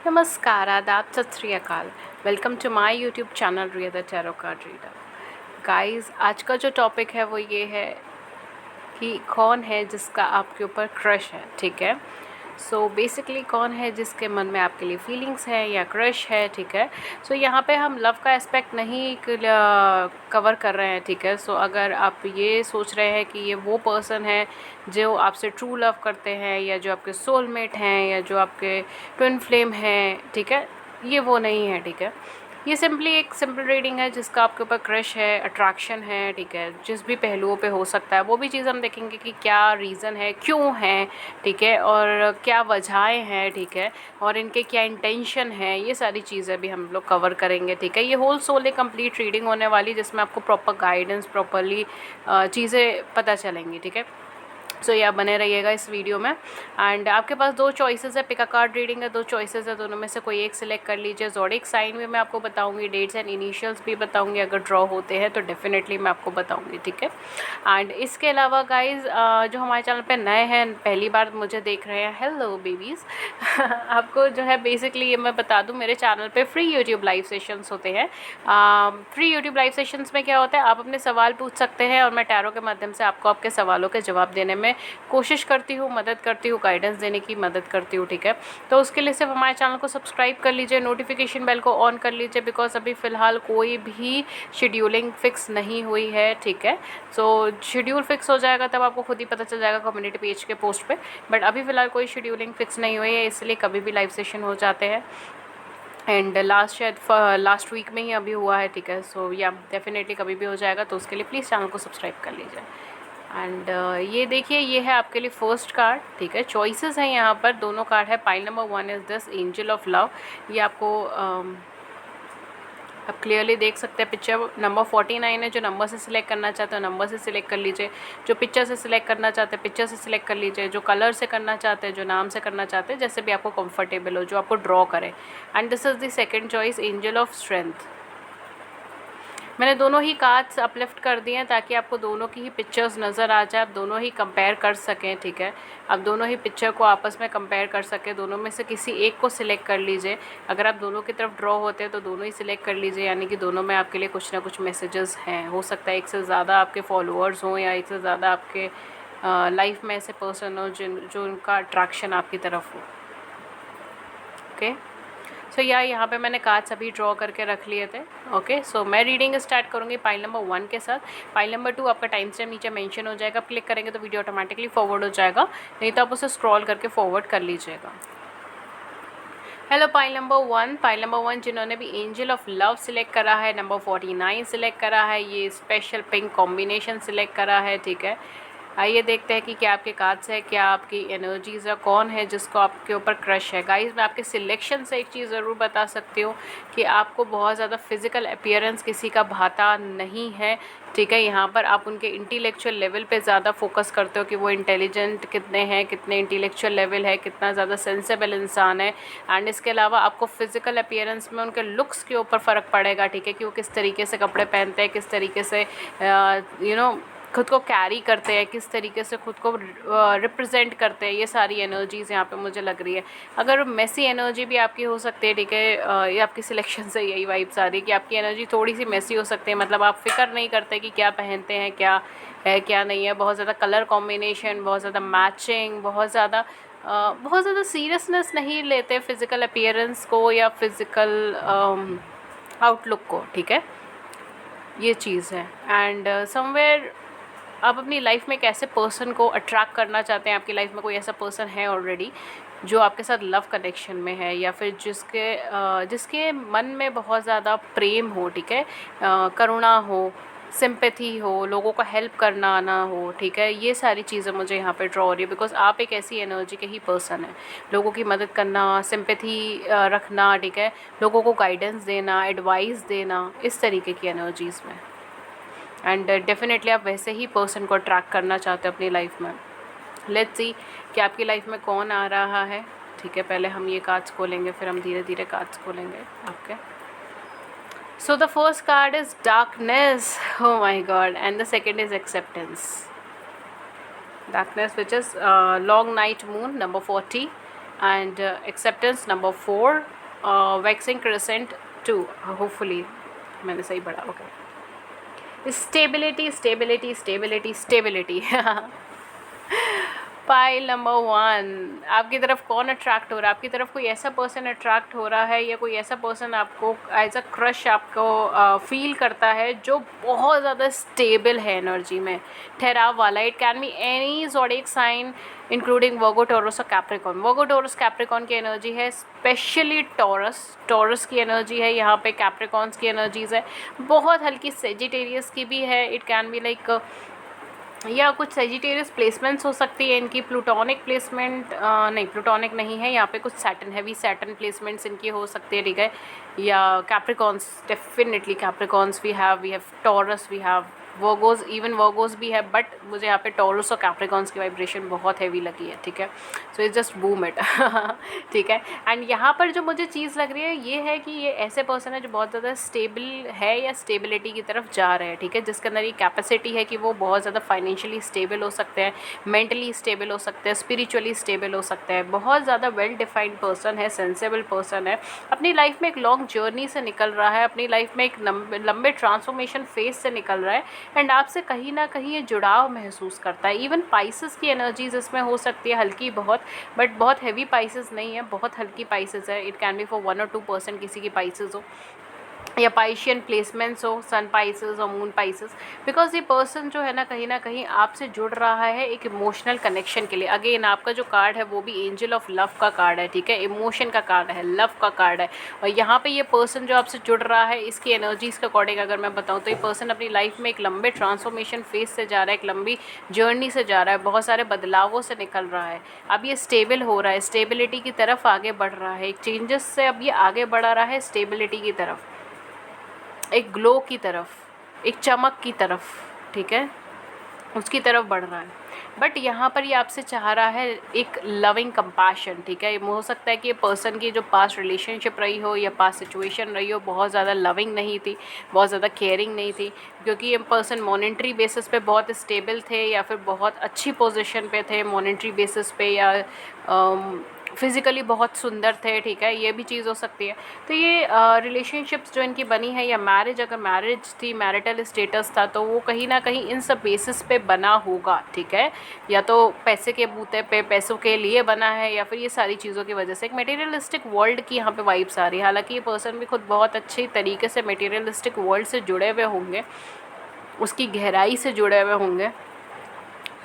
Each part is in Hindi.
नमस्कार, आदाब, सत श्री अकाल। Welcome to my YouTube channel Riya the tarot card reader. Guys, आज का जो टॉपिक है वो ये है कि कौन है जिसका आपके ऊपर क्रश है। ठीक है, सो बेसिकली कौन है जिसके मन में आपके लिए फीलिंग्स है या क्रश है। ठीक है, सो यहाँ पे हम लव का एस्पेक्ट नहीं कवर कर रहे हैं। ठीक है, सो अगर आप ये सोच रहे हैं कि ये वो पर्सन है जो आपसे ट्रू लव करते हैं या जो आपके सोलमेट हैं या जो आपके ट्विन फ्लेम हैं, ठीक है, ये वो नहीं है। ठीक है, ये सिंपली एक सिंपल रीडिंग है जिसका आपके ऊपर क्रश है, अट्रैक्शन है। ठीक है, जिस भी पहलुओं पे हो सकता है वो भी चीज़ हम देखेंगे कि क्या रीज़न है, क्यों है, ठीक है, और क्या वजहें हैं। ठीक है, और इनके क्या इंटेंशन है, ये सारी चीज़ें भी हम लोग कवर करेंगे। ठीक है, ये होल सोल एक कंप्लीट रीडिंग होने वाली जिसमें आपको प्रॉपर गाइडेंस, प्रॉपरली चीज़ें पता चलेंगी। ठीक है, सो या बने रहिएगा इस वीडियो में। एंड आपके पास दो चॉइसेस है, पिक अ कार्ड रीडिंग है, दो चॉइसेस है, दोनों में से कोई एक सिलेक्ट कर लीजिए। ज़ोडिक साइन भी मैं आपको बताऊंगी, डेट्स एंड इनिशियल्स भी बताऊंगी, अगर ड्रॉ होते हैं तो डेफिनेटली मैं आपको बताऊंगी। ठीक है, एंड इसके अलावा गाइज जो हमारे चैनल पे नए हैं, पहली बार मुझे देख रहे हैं, हेलो बेबीज़ आपको जो है बेसिकली ये मैं बता दूँ, मेरे चैनल पे फ्री यूट्यूब लाइव सेशंस होते हैं। फ्री यूट्यूब लाइव सेशंस में क्या होता है, आप अपने सवाल पूछ सकते हैं और मैं टैरो के माध्यम से आपको आपके सवालों के जवाब देने में कोशिश करती हूँ, मदद करती हूँ, गाइडेंस देने की मदद करती हूँ। ठीक है, तो उसके लिए सिर्फ हमारे चैनल को सब्सक्राइब कर लीजिए, नोटिफिकेशन बेल को ऑन कर लीजिए, बिकॉज अभी फ़िलहाल कोई भी शेड्यूलिंग फिक्स नहीं हुई है। ठीक है, सो शेड्यूल फिक्स हो जाएगा तब आपको खुद ही पता चल जाएगा कम्युनिटी पेज के पोस्ट पे, बट अभी फ़िलहाल कोई शेड्यूलिंग फिक्स नहीं हुई है, इसलिए कभी भी लाइव सेशन हो जाते हैं। एंड लास्ट वीक में ही अभी हुआ है। ठीक है, सो या डेफिनेटली कभी भी हो जाएगा, तो उसके लिए प्लीज़ चैनल को सब्सक्राइब कर लीजिए। एंड ये देखिए, ये है आपके लिए फर्स्ट कार्ड। ठीक है, चॉइसेस हैं यहाँ पर, दोनों कार्ड है। Pile number 1 is this angel of love. ये आपको आप क्लियरली देख सकते हैं। पिक्चर नंबर 49 है, जो नंबर से सिलेक्ट करना चाहते हो नंबर से सिलेक्ट कर लीजिए, जो पिक्चर से सिलेक्ट करना चाहते हैं पिक्चर से सिलेक्ट कर लीजिए, जो कलर से करना चाहते हैं, जो नाम से करना चाहते हैं, जैसे भी आपको कंफर्टेबल हो, जो आपको ड्रॉ करे। And this is the second choice, angel of strength. मैंने दोनों ही कार्ड्स अपलिफ्ट कर दिए हैं ताकि आपको दोनों की ही पिक्चर्स नज़र आ जाए, आप दोनों ही कंपेयर कर सकें। ठीक है, आप दोनों ही पिक्चर को आपस में कंपेयर कर सकें, दोनों में से किसी एक को सिलेक्ट कर लीजिए। अगर आप दोनों की तरफ ड्रॉ होते हैं तो दोनों ही सिलेक्ट कर लीजिए, यानी कि दोनों में आपके लिए कुछ ना कुछ मैसेजेस हैं। हो सकता है एक से ज़्यादा आपके फॉलोअर्स हों या एक से ज़्यादा आपके लाइफ में ऐसे पर्सन हो जो उनका अट्रैक्शन आपकी तरफ हो। ओके, सो यहाँ पे मैंने कार्ड्स अभी ड्रॉ करके रख लिए थे। ओके, सो मैं रीडिंग स्टार्ट करूँगी पाइल नंबर 1 के साथ। पाइल नंबर 2 आपका टाइम स्टैम्प नीचे मेंशन हो जाएगा, आप क्लिक करेंगे तो वीडियो ऑटोमेटिकली फॉरवर्ड हो जाएगा, नहीं तो आप उसे स्क्रॉल करके फॉरवर्ड कर लीजिएगा। Hello pile number 1, pile number 1 जिन्होंने भी एंजल ऑफ लव सिलेक्ट करा है, नंबर 49 सिलेक्ट करा है, ये स्पेशल पिंक कॉम्बिनेशन सिलेक्ट करा है। ठीक है, आइए देखते हैं कि क्या आपके कार्ड्स है, क्या आपकी एनर्जीज़ है, कौन है जिसको आपके ऊपर क्रश है। गाइस, मैं आपके सिलेक्शन से एक चीज़ ज़रूर बता सकती हूँ कि आपको बहुत ज़्यादा फिजिकल अपीयरेंस किसी का भाता नहीं है। ठीक है, यहाँ पर आप उनके इंटेलेक्चुअल लेवल पे ज़्यादा फोकस करते हो कि वो इंटेलिजेंट कितने हैं, कितने इंटेलेक्चुअल लेवल है, कितना ज़्यादा सेंसेबल इंसान है। एंड इसके अलावा आपको फिजिकल अपीयरेंस में उनके लुक्स के ऊपर फ़र्क पड़ेगा। ठीक है, कि वो किस तरीके से कपड़े पहनते हैं, किस तरीके से खुद को कैरी करते हैं, किस तरीके से खुद को रिप्रेजेंट करते हैं, ये सारी एनर्जीज़ यहाँ पे मुझे लग रही है। अगर मेसी एनर्जी भी आपकी हो सकती है। ठीक है, ये आपकी सिलेक्शन से यही वाइब्स आ रही है कि आपकी एनर्जी थोड़ी सी मेसी हो सकती है, मतलब आप फिक्र नहीं करते कि क्या पहनते हैं, क्या है क्या नहीं है। बहुत ज़्यादा कलर कॉम्बिनेशन, बहुत ज़्यादा मैचिंग, बहुत ज़्यादा सीरियसनेस नहीं लेते फिज़िकल अपीयरेंस को या फिज़िकल आउटलुक को। ठीक है, ये चीज़ है। एंड समवेयर आप अपनी लाइफ में एक ऐसे पर्सन को अट्रैक्ट करना चाहते हैं, आपकी लाइफ में कोई ऐसा पर्सन है ऑलरेडी जो आपके साथ लव कनेक्शन में है, या फिर जिसके मन में बहुत ज़्यादा प्रेम हो। ठीक है, करुणा हो, सिंपैथी हो, लोगों को हेल्प करना आना हो। ठीक है, ये सारी चीज़ें मुझे यहाँ पे ड्रॉ हो रही है, बिकॉज आप एक ऐसी एनर्जी के ही पर्सन हैं। लोगों की मदद करना, सिंपैथी रखना, ठीक है, लोगों को गाइडेंस देना, एडवाइस देना, इस तरीके की एनर्जीज़ में। एंड डेफिनेटली आप वैसे ही पर्सन को अट्रैक्ट करना चाहते हो अपनी लाइफ में। लेट्स सी कि आपकी लाइफ में कौन आ रहा है। ठीक है, पहले हम ये कार्ड्स खोलेंगे, फिर हम धीरे धीरे कार्ड्स खोलेंगे आपके। सो the first card is darkness, oh my god, and the second is acceptance. Darkness, which is long night moon, number 40. And acceptance number 4, waxing crescent 2, hopefully मैंने सही पढ़ा, okay. Stability stability stability stability pile number 1, आपकी तरफ कौन अट्रैक्ट हो रहा है? आपकी तरफ कोई ऐसा पर्सन अट्रैक्ट हो रहा है या कोई ऐसा पर्सन आपको एज अ क्रश आपको फील करता है जो बहुत ज़्यादा स्टेबल है एनर्जी में, ठहराव वाला। It can be any zodiac sign including Virgo, Taurus और कैप्रिकॉर्न। वर्गो, टॉरस, कैप्रिकॉर्न की एनर्जी है, स्पेशली टॉरस की एनर्जी है यहाँ पे, कैप्रिकॉर्न्स की एनर्जीज़ है, बहुत हल्की सेजिटेरियस की भी है। इट कैन बी लाइक या कुछ सेजिटेरियस प्लेसमेंट्स हो सकती है इनकी, प्लूटोनिक प्लेसमेंट नहीं, प्लूटोनिक नहीं है यहाँ पे, कुछ सैटर्न, हैवी सैटर्न प्लेसमेंट्स इनकी हो सकती है, ठीक है। या Capricorns, definitely Capricorns we have Taurus, we have Virgos, even Virgos भी है, बट मुझे यहाँ पे टॉरस और कैप्रिकॉर्न्स की वाइब्रेशन बहुत हैवी लगी है, ठीक है। So it's just boom it ठीक है। एंड यहाँ पर जो मुझे चीज़ लग रही है ये है कि ये ऐसे पर्सन है जो बहुत ज़्यादा स्टेबल है या स्टेबिलिटी की तरफ जा रहे हैं, ठीक है, जिसके अंदर ये कैपेसिटी है कि वो बहुत ज़्यादा फाइनेंशियली स्टेबल हो सकते हैं, मेंटली स्टेबल हो सकते हैं, स्पिरिचुअली स्टेबल हो सकते हैं, बहुत ज़्यादा वेल डिफाइंड पर्सन है, सेंसेबल पर्सन है, अपनी लाइफ में एक लॉन्ग जर्नी से निकल रहा है, अपनी लाइफ में एक लंबे ट्रांसफॉर्मेशन फेज से निकल रहा है, एंड आपसे कहीं ना कहीं ये जुड़ाव महसूस करता है। इवन पाइसेस की एनर्जीज इसमें हो सकती है, हल्की बहुत, बट बहुत हैवी पाइसेस नहीं है, बहुत हल्की पाइसेस है। इट कैन बी फॉर 1 और 2% किसी की पाइसेस हो, या पाइशियन प्लेसमेंट्स हो, सन पाइसेस और मून पाइसेस, बिकॉज ये पर्सन जो है ना कहीं आपसे जुड़ रहा है एक इमोशनल कनेक्शन के लिए। अगेन आपका जो कार्ड है वो भी एंजल ऑफ लव का कार्ड है, ठीक है, इमोशन का कार्ड है, लव का कार्ड है। और यहाँ पे ये पर्सन जो आपसे जुड़ रहा है, इसकी एनर्जीज़ के अकॉर्डिंग अगर मैं बताऊँ तो ये पर्सन अपनी लाइफ में एक लंबे ट्रांसफॉर्मेशन फेज से जा रहा है, एक लंबी जर्नी से जा रहा है, बहुत सारे बदलावों से निकल रहा है। अब ये स्टेबल हो रहा है, स्टेबिलिटी की तरफ आगे बढ़ रहा है, एक चेंजेस से अब ये आगे बढ़ा रहा है स्टेबिलिटी की तरफ, एक ग्लो की तरफ, एक चमक की तरफ, ठीक है, उसकी तरफ बढ़ रहा है। बट यहाँ पर ये आपसे चाह रहा है एक लविंग कंपैशन, ठीक है। हो सकता है कि ये पर्सन की जो पास्ट रिलेशनशिप रही हो या पास्ट सिचुएशन रही हो बहुत ज़्यादा लविंग नहीं थी, बहुत ज़्यादा केयरिंग नहीं थी, क्योंकि ये पर्सन मॉनेटरी बेसिस पे बहुत स्टेबल थे या फिर बहुत अच्छी पोजीशन पे थे मॉनेटरी बेसिस पे, या फिज़िकली बहुत सुंदर थे, ठीक है, ये भी चीज़ हो सकती है। तो ये रिलेशनशिप्स जो इनकी बनी है, या मैरिज, अगर मैरिज थी, मैरिटल स्टेटस था, तो वो कहीं ना कहीं इन सब बेसिस पे बना होगा, ठीक है, या तो पैसे के बूते पे, पैसों के लिए बना है, या फिर ये सारी चीज़ों की वजह से एक मटेरियलिस्टिक वर्ल्ड की यहाँ पे वाइब्स आ रही है। हालांकि ये पर्सन भी खुद बहुत अच्छी तरीके से मटेरियलिस्टिक वर्ल्ड से जुड़े हुए होंगे, उसकी गहराई से जुड़े हुए होंगे,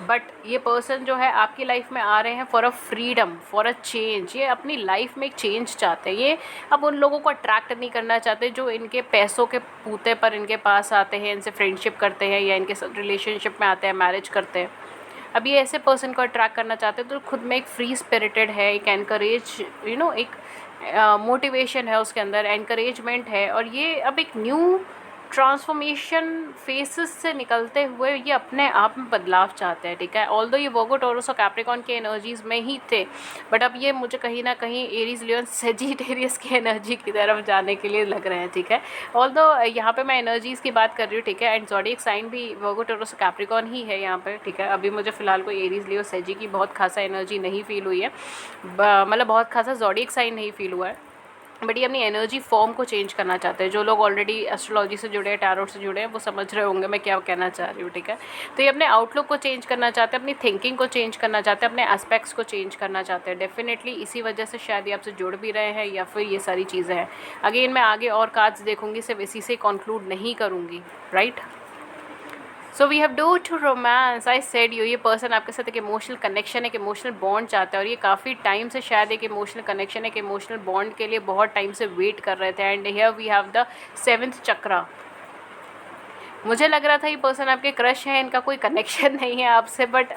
बट ये पर्सन जो है आपकी लाइफ में आ रहे हैं for a freedom, for a change. ये अपनी लाइफ में एक चेंज चाहते हैं। ये अब उन लोगों को अट्रैक्ट नहीं करना चाहते जो इनके पैसों के पूते पर इनके पास आते हैं, इनसे फ्रेंडशिप करते हैं या इनके रिलेशनशिप में आते हैं, मैरिज करते हैं। अब ये ऐसे पर्सन को अट्रैक्ट करना चाहते हैं तो खुद में एक फ्री स्पिरिटेड है, एक एनकरेज, एक मोटिवेशन है उसके अंदर, एनकरेजमेंट है, और ये अब एक न्यू ट्रांसफॉर्मेशन फेसेस से निकलते हुए ये अपने आप में बदलाव चाहते हैं, ठीक है। ऑल्दो ये वर्गो, टॉरस और कैप्रिकॉर्न की एनर्जीज़ में ही थे, बट अब ये मुझे कहीं ना कहीं एरीज, लियोन, सेजिटेरियस की एनर्जी की तरफ जाने के लिए लग रहे हैं, ठीक है। ऑल्दो यहाँ पे मैं एनर्जीज़ की बात कर रही हूँ, ठीक है, एंड ज़ोडिएक साइन भी वर्गो, टॉरस और कैप्रिकॉर्न ही है यहाँ पे, ठीक है। अभी मुझे फिलहाल कोई एरीज, लियो, सेजी की बहुत खासा एनर्जी नहीं फील हुई है, मतलब बहुत खासा ज़ोडिएक साइन नहीं फील हुआ है, बट ये अपनी एनर्जी फॉर्म को चेंज करना चाहते हैं। जो लोग ऑलरेडी एस्ट्रोलॉजी से जुड़े हैं, टैरोट से जुड़े हैं, वो समझ रहे होंगे मैं क्या कहना चाह रही हूँ, ठीक है। तो ये अपने आउटलुक को चेंज करना चाहते हैं, अपनी थिंकिंग को चेंज करना चाहते हैं, अपने एस्पेक्ट्स को चेंज करना चाहते हैं। डेफिनेटली इसी वजह से शायद ये आपसे जुड़ भी रहे हैं, या फिर ये सारी चीज़ें हैं। अगेन मैं आगे और कार्ड्स देखूँगी, सिर्फ इसी से कंक्लूड नहीं करूँगी, right. So we have do to romance, I said you, ये पर्सन आपके साथ एक इमोशनल कनेक्शन, एक इमोशनल बॉन्ड चाहता है, और ये काफ़ी टाइम से शायद एक इमोशनल कनेक्शन, एक इमोशनल बॉन्ड के लिए बहुत टाइम से वेट कर रहे थे। And here we have the 7th chakra. मुझे लग रहा था ये पर्सन आपके क्रश है, इनका कोई कनेक्शन नहीं है आपसे, बट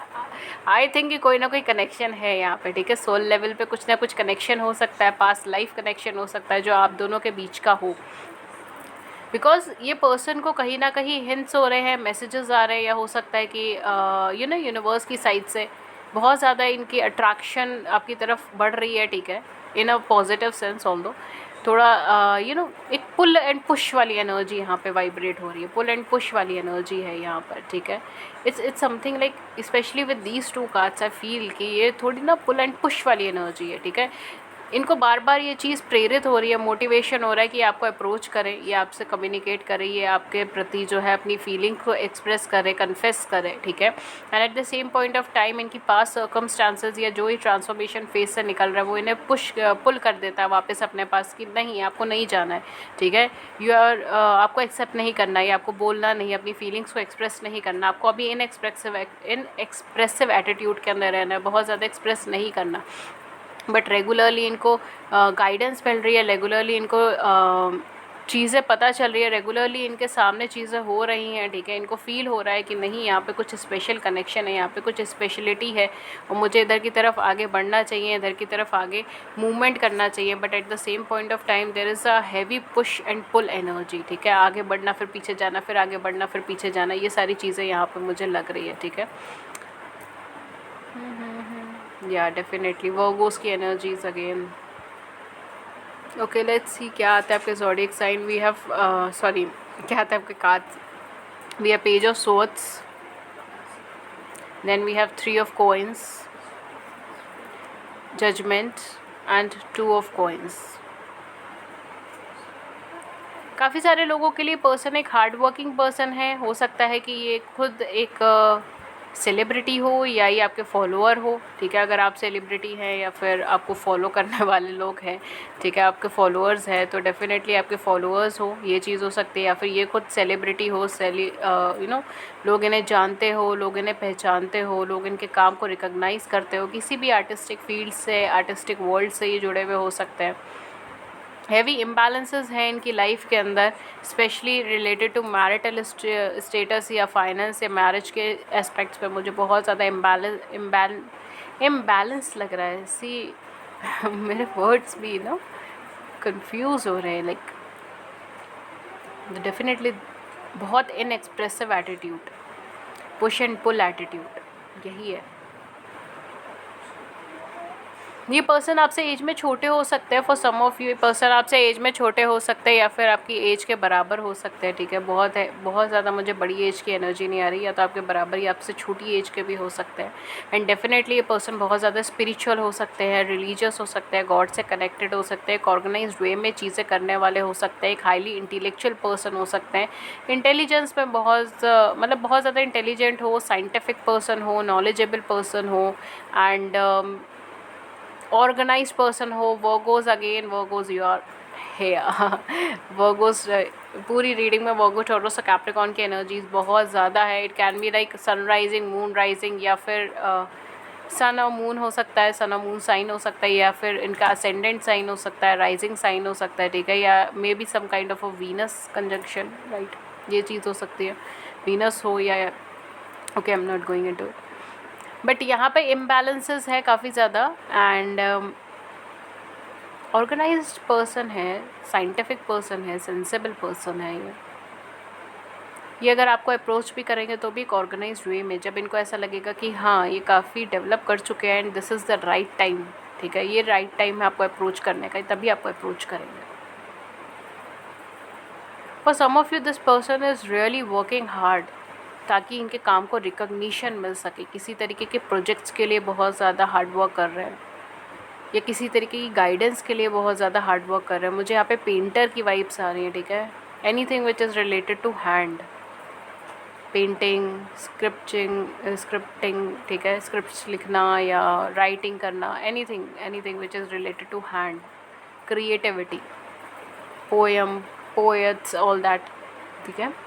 आई थिंक कि कोई ना कोई कनेक्शन है यहाँ पे, ठीक है। सोल लेवल पे कुछ ना कुछ कनेक्शन हो सकता है, पास्ट लाइफ कनेक्शन हो सकता है जो आप दोनों के बीच का हो, बिकॉज ये पर्सन को कहीं ना कहीं हिंट्स हो रहे हैं, मैसेजेस आ रहे हैं, या हो सकता है कि यूनिवर्स की साइड से बहुत ज़्यादा इनकी अट्रैक्शन आपकी तरफ बढ़ रही है, ठीक है, इन अ पॉजिटिव सेंस ऑल्दो, थोड़ा एक पुल एंड पुश वाली एनर्जी यहाँ पे वाइब्रेट हो रही है, पुल एंड पुश वाली एनर्जी है यहाँ पर, ठीक है। It's something like specially with these two cards I feel कि ये थोड़ी ना पुल एंड पुश वाली एनर्जी है, ठीक है। इनको बार बार ये चीज़ प्रेरित हो रही है, मोटिवेशन हो रहा है कि आपको अप्रोच करें, ये आपसे कम्युनिकेट करें, ये आपके प्रति जो है अपनी फीलिंग को एक्सप्रेस करें, कन्फेस करें, ठीक है। And eight the same point of time इनकी पास सर्कमस्टांसेस या जो ही ट्रांसफॉर्मेशन फेस से निकल रहा है वो इन्हें पुल कर देता है वापस अपने पास कि नहीं, आपको नहीं जाना है, ठीक है। आपको एक्सेप्ट नहीं करना है, आपको बोलना नहीं, अपनी फीलिंग्स को एक्सप्रेस नहीं करना, आपको अभी इनएक्सप्रेसिव एटीट्यूड के अंदर रहना है, बहुत ज़्यादा एक्सप्रेस नहीं करना। बट रेगुलरली इनको गाइडेंस मिल रही है, रेगुलरली इनको चीज़ें पता चल रही है, रेगुलरली इनके सामने चीज़ें हो रही हैं, ठीक है। इनको फ़ील हो रहा है कि नहीं, यहाँ पे कुछ स्पेशल कनेक्शन है, यहाँ पे कुछ स्पेशलिटी है और मुझे इधर की तरफ आगे बढ़ना चाहिए, इधर की तरफ आगे मूवमेंट करना चाहिए। But at the same point of time there is a heavy push and pull energy, ठीक है। आगे बढ़ना फिर पीछे जाना, फिर आगे बढ़ना फिर पीछे जाना, ये सारी चीज़ें यहाँ पर मुझे लग रही है, ठीक है। या डेफिनेटली वर्गोस की energies again. Okay, let's see क्या आता है आपके zodiac sign. We have sorry, क्या आता है आपके cards. We have page of swords, then we have 3 of coins, judgement and 2 of coins. काफ़ी सारे लोगों के लिए पर्सन एक हार्ड वर्किंग पर्सन है। हो सकता है कि ये खुद एक सेलिब्रिटी हो या ये आपके फॉलोअर हो, ठीक है। अगर आप सेलिब्रिटी हैं या फिर आपको फॉलो करने वाले लोग हैं, ठीक है, आपके फॉलोअर्स हैं, तो डेफिनेटली आपके फॉलोअर्स हो, ये चीज़ हो सकती है। या फिर ये खुद सेलिब्रिटी हो, लोग इन्हें जानते हो, लोग इन्हें पहचानते हो, लोग इनके काम को रिकॉग्नाइज़ करते हो। किसी भी आर्टिस्टिक फील्ड से, आर्टिस्टिक वर्ल्ड से ये जुड़े हुए हो सकते हैं। हैवी इम्बैलेंसेस हैं इनकी लाइफ के अंदर, specially related to marital status या फाइनेंस या मैरिज के एस्पेक्ट्स पे मुझे बहुत ज़्यादा इम्बैलेंस लग रहा है। सी मेरे वर्ड्स भी ना कंफ्यूज हो रहे हैं, लाइक डेफिनेटली बहुत inexpressive attitude, push and pull attitude, यही है। ये पर्सन आपसे एज में छोटे हो सकते हैं, for some of you person आपसे एज में छोटे हो सकते हैं या फिर आपकी एज के बराबर हो सकते हैं, ठीक है। बहुत ज़्यादा मुझे बड़ी एज की एनर्जी नहीं आ रही, या तो आपके बराबर या आपसे छोटी एज के भी हो सकते हैं। एंड डेफिनेटली ये पर्सन बहुत ज़्यादा स्पिरिचुअल हो सकते हैं, रिलीजियस हो सकते हैं, गॉड से कनेक्टेड हो सकते हैं, एक ऑर्गेनाइज्ड वे में चीज़ें करने वाले हो सकते हैं, एक हाईली इंटेलेक्चुअल पर्सन हो सकते हैं, इंटेलिजेंस में बहुत ज़्यादा इंटेलिजेंट हो, साइंटिफिक पर्सन हो, नॉलेजेबल पर्सन हो, एंड ऑर्गेनाइज्ड पर्सन हो। Virgos again, Virgos your hair, Virgos पूरी रीडिंग में वर्गो, टॉरस और कैप्रिकॉर्न की एनर्जीज बहुत ज़्यादा है। It can be like sun rising, moon rising, या फिर सन और मून हो सकता है, सन और मून साइन हो सकता है, या फिर इनका असेंडेंट साइन हो सकता है, राइजिंग साइन हो सकता है, ठीक है। या may be some kind of a Venus conjunction, right, ये चीज़ हो सकती है, वीनस हो या okay, I am not going into it. But यहाँ पे इम्बैलेंसेस है काफ़ी ज़्यादा, एंड ऑर्गेनाइज्ड पर्सन है, साइंटिफिक पर्सन है, सेंसेबल पर्सन है। ये अगर आपको अप्रोच भी करेंगे तो भी एक ऑर्गेनाइज्ड वे में, जब इनको ऐसा लगेगा कि हाँ ये काफ़ी डेवलप कर चुके हैं and this is the right time, ठीक है, ये राइट टाइम है आपको अप्रोच करने का, तभी आपको अप्रोच करेंगे। For some of you this person is really working hard ताकि इनके काम को रिकॉग्निशन मिल सके। किसी तरीके के प्रोजेक्ट्स के लिए बहुत ज़्यादा हार्ड वर्क कर रहे हैं, या किसी तरीके की गाइडेंस के लिए बहुत ज़्यादा हार्ड वर्क कर रहे हैं। मुझे यहाँ पे पेंटर की वाइब्स आ रही हैं, ठीक है। Anything which is related to hand, painting, scripting, ठीक है, स्क्रिप्ट्स लिखना या राइटिंग करना, anything which is related to hand, creativity, poem, poets, all that, ठीक है।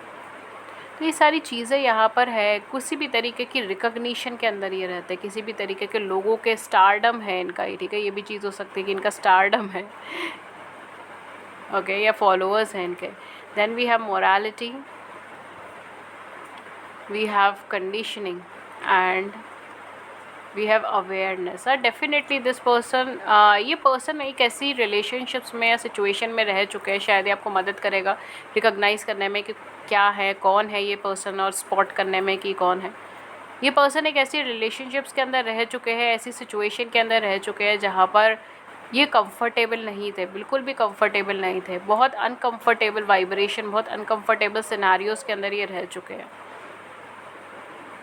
तो ये सारी चीज़ें यहाँ पर है। किसी भी तरीके की रिकॉग्निशन के अंदर ये रहते हैं, किसी भी तरीके के लोगों के स्टारडम है इनका ही, ठीक है। ये भी चीज़ हो सकती है कि इनका स्टारडम है, ओके, या फॉलोअर्स हैं इनके। Then we have morality, we have conditioning and we have awareness. Definitely this person, ये पर्सन एक ऐसी रिलेशनशिप्स में या सिचुएशन में रह चुके हैं, शायद ये आपको मदद करेगा रिकॉग्नाइज़ करने में कि क्या है, कौन है ये पर्सन, और स्पॉट करने में कि कौन है ये पर्सन। एक ऐसी रिलेशनशिप्स के अंदर रह चुके हैं, ऐसी सिचुएशन के अंदर रह चुके हैं जहाँ पर ये कंफर्टेबल नहीं थे, बिल्कुल भी कंफर्टेबल नहीं थे, बहुत अनकंफर्टेबल वाइब्रेशन, बहुत अनकंफर्टेबल सिनेरियोज के अंदर ये रह चुके हैं।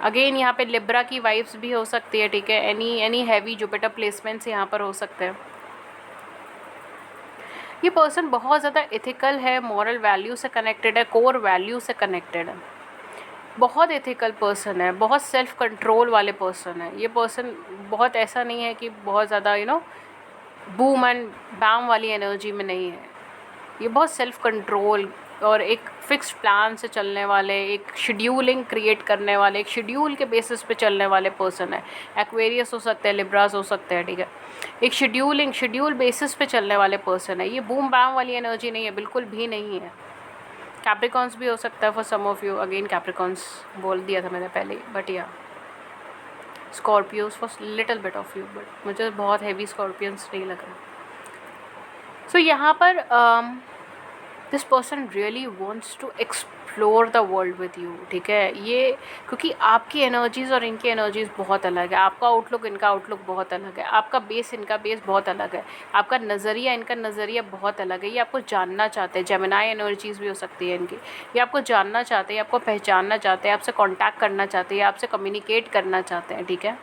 अगेन यहाँ पे लिब्रा की वाइब्स भी हो सकती है, ठीक है, एनी हैवी जुपिटर प्लेसमेंट्स यहाँ पर हो सकते हैं। ये पर्सन बहुत ज़्यादा एथिकल है, मॉरल वैल्यू से कनेक्टेड है, कोर वैल्यू से कनेक्टेड है, बहुत एथिकल पर्सन है, बहुत सेल्फ कंट्रोल वाले पर्सन है। ये पर्सन बहुत ऐसा नहीं है कि बहुत ज़्यादा बूम एंड बैम वाली एनर्जी में नहीं है। ये बहुत सेल्फ कंट्रोल और एक फिक्स्ड प्लान से चलने वाले, एक शेड्यूलिंग क्रिएट करने वाले, एक शेड्यूल के बेसिस पे चलने वाले पर्सन है। एक्वेरियस हो सकते हैं, लिब्रास हो सकते हैं, ठीक है, एक शेड्यूल बेसिस पे चलने वाले पर्सन है। ये बूम बैम वाली एनर्जी नहीं है, बिल्कुल भी नहीं है। कैप्रिकॉन्स भी हो सकता है for some of you, again Capricorns बोल दिया था मैंने पहले, बट या Scorpios for little bit of you, but मुझे बहुत हैवी स्कॉर्पियंस नहीं लग रहा। सो यहाँ पर this person really wants to explore the world with you, ठीक है, ये क्योंकि आपकी एनर्जीज़ और इनकी एनर्जीज़ बहुत अलग है, आपका आउटलुक इनका आउटलुक बहुत अलग है, आपका बेस इनका बेस बहुत अलग है, आपका नज़रिया इनका नज़रिया बहुत अलग है। ये आपको जानना चाहते हैं, जेमिनाई एनर्जीज़ भी हो सकती है इनकी। ये आपको जानना चाहते हैं, आपको पहचानना चाहते हैं, आपसे कॉन्टैक्ट करना चाहते हैं, आपसे कम्युनिकेट करना चाहते हैं, ठीक है,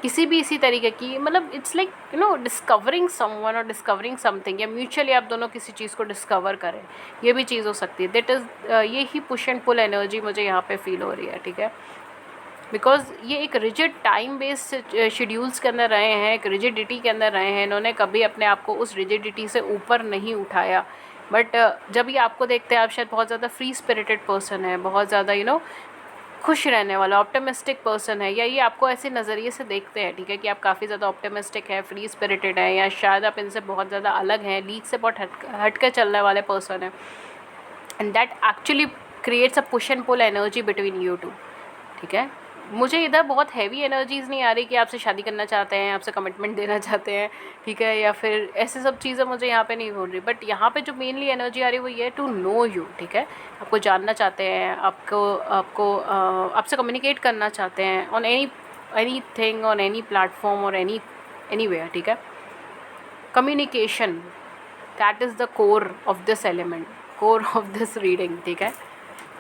किसी भी इसी तरीके की, मतलब इट्स लाइक डिस्कवरिंग समवन और डिस्कवरिंग समथिंग, या म्यूचुअली आप दोनों किसी चीज़ को डिस्कवर करें, ये भी चीज़ हो सकती है। दैट इज़ ये ही पुश एंड पुल एनर्जी मुझे यहाँ पे फील हो रही है, ठीक है, बिकॉज ये एक रिजिड टाइम बेस्ड शेड्यूल्स के अंदर रहे हैं, एक रिजिडिटी के अंदर रहे हैं, इन्होंने कभी अपने आप को उस रिजिडिटी से ऊपर नहीं उठाया। बट जब ये आपको देखते हैं, आप शायद बहुत ज़्यादा फ्री स्पिरिटेड पर्सन है, बहुत ज़्यादा खुश रहने वाला ऑप्टिमिस्टिक पर्सन है, या ये आपको ऐसे नज़रिए से देखते हैं, ठीक है, कि आप काफ़ी ज़्यादा ऑप्टिमिस्टिक है, फ्री स्पिरिटेड है, या शायद आप इनसे बहुत ज़्यादा अलग हैं, लीग से बहुत हट के चलने वाले पर्सन है, and that actually creates a push and pull energy between you two, ठीक है। मुझे इधर बहुत हैवी एनर्जीज़ नहीं आ रही कि आपसे शादी करना चाहते हैं, आपसे कमिटमेंट देना चाहते हैं, ठीक है, या फिर ऐसे सब चीज़ें मुझे यहाँ पे नहीं हो रही। बट यहाँ पे जो मेनली एनर्जी आ रही है वो ये है टू नो यू, ठीक है, आपको जानना चाहते हैं, आपसे कम्युनिकेट करना चाहते हैं on any thing, on any platform और एनी वेयर, ठीक है। Communication, that is the core of this element, core of this reading, ठीक है,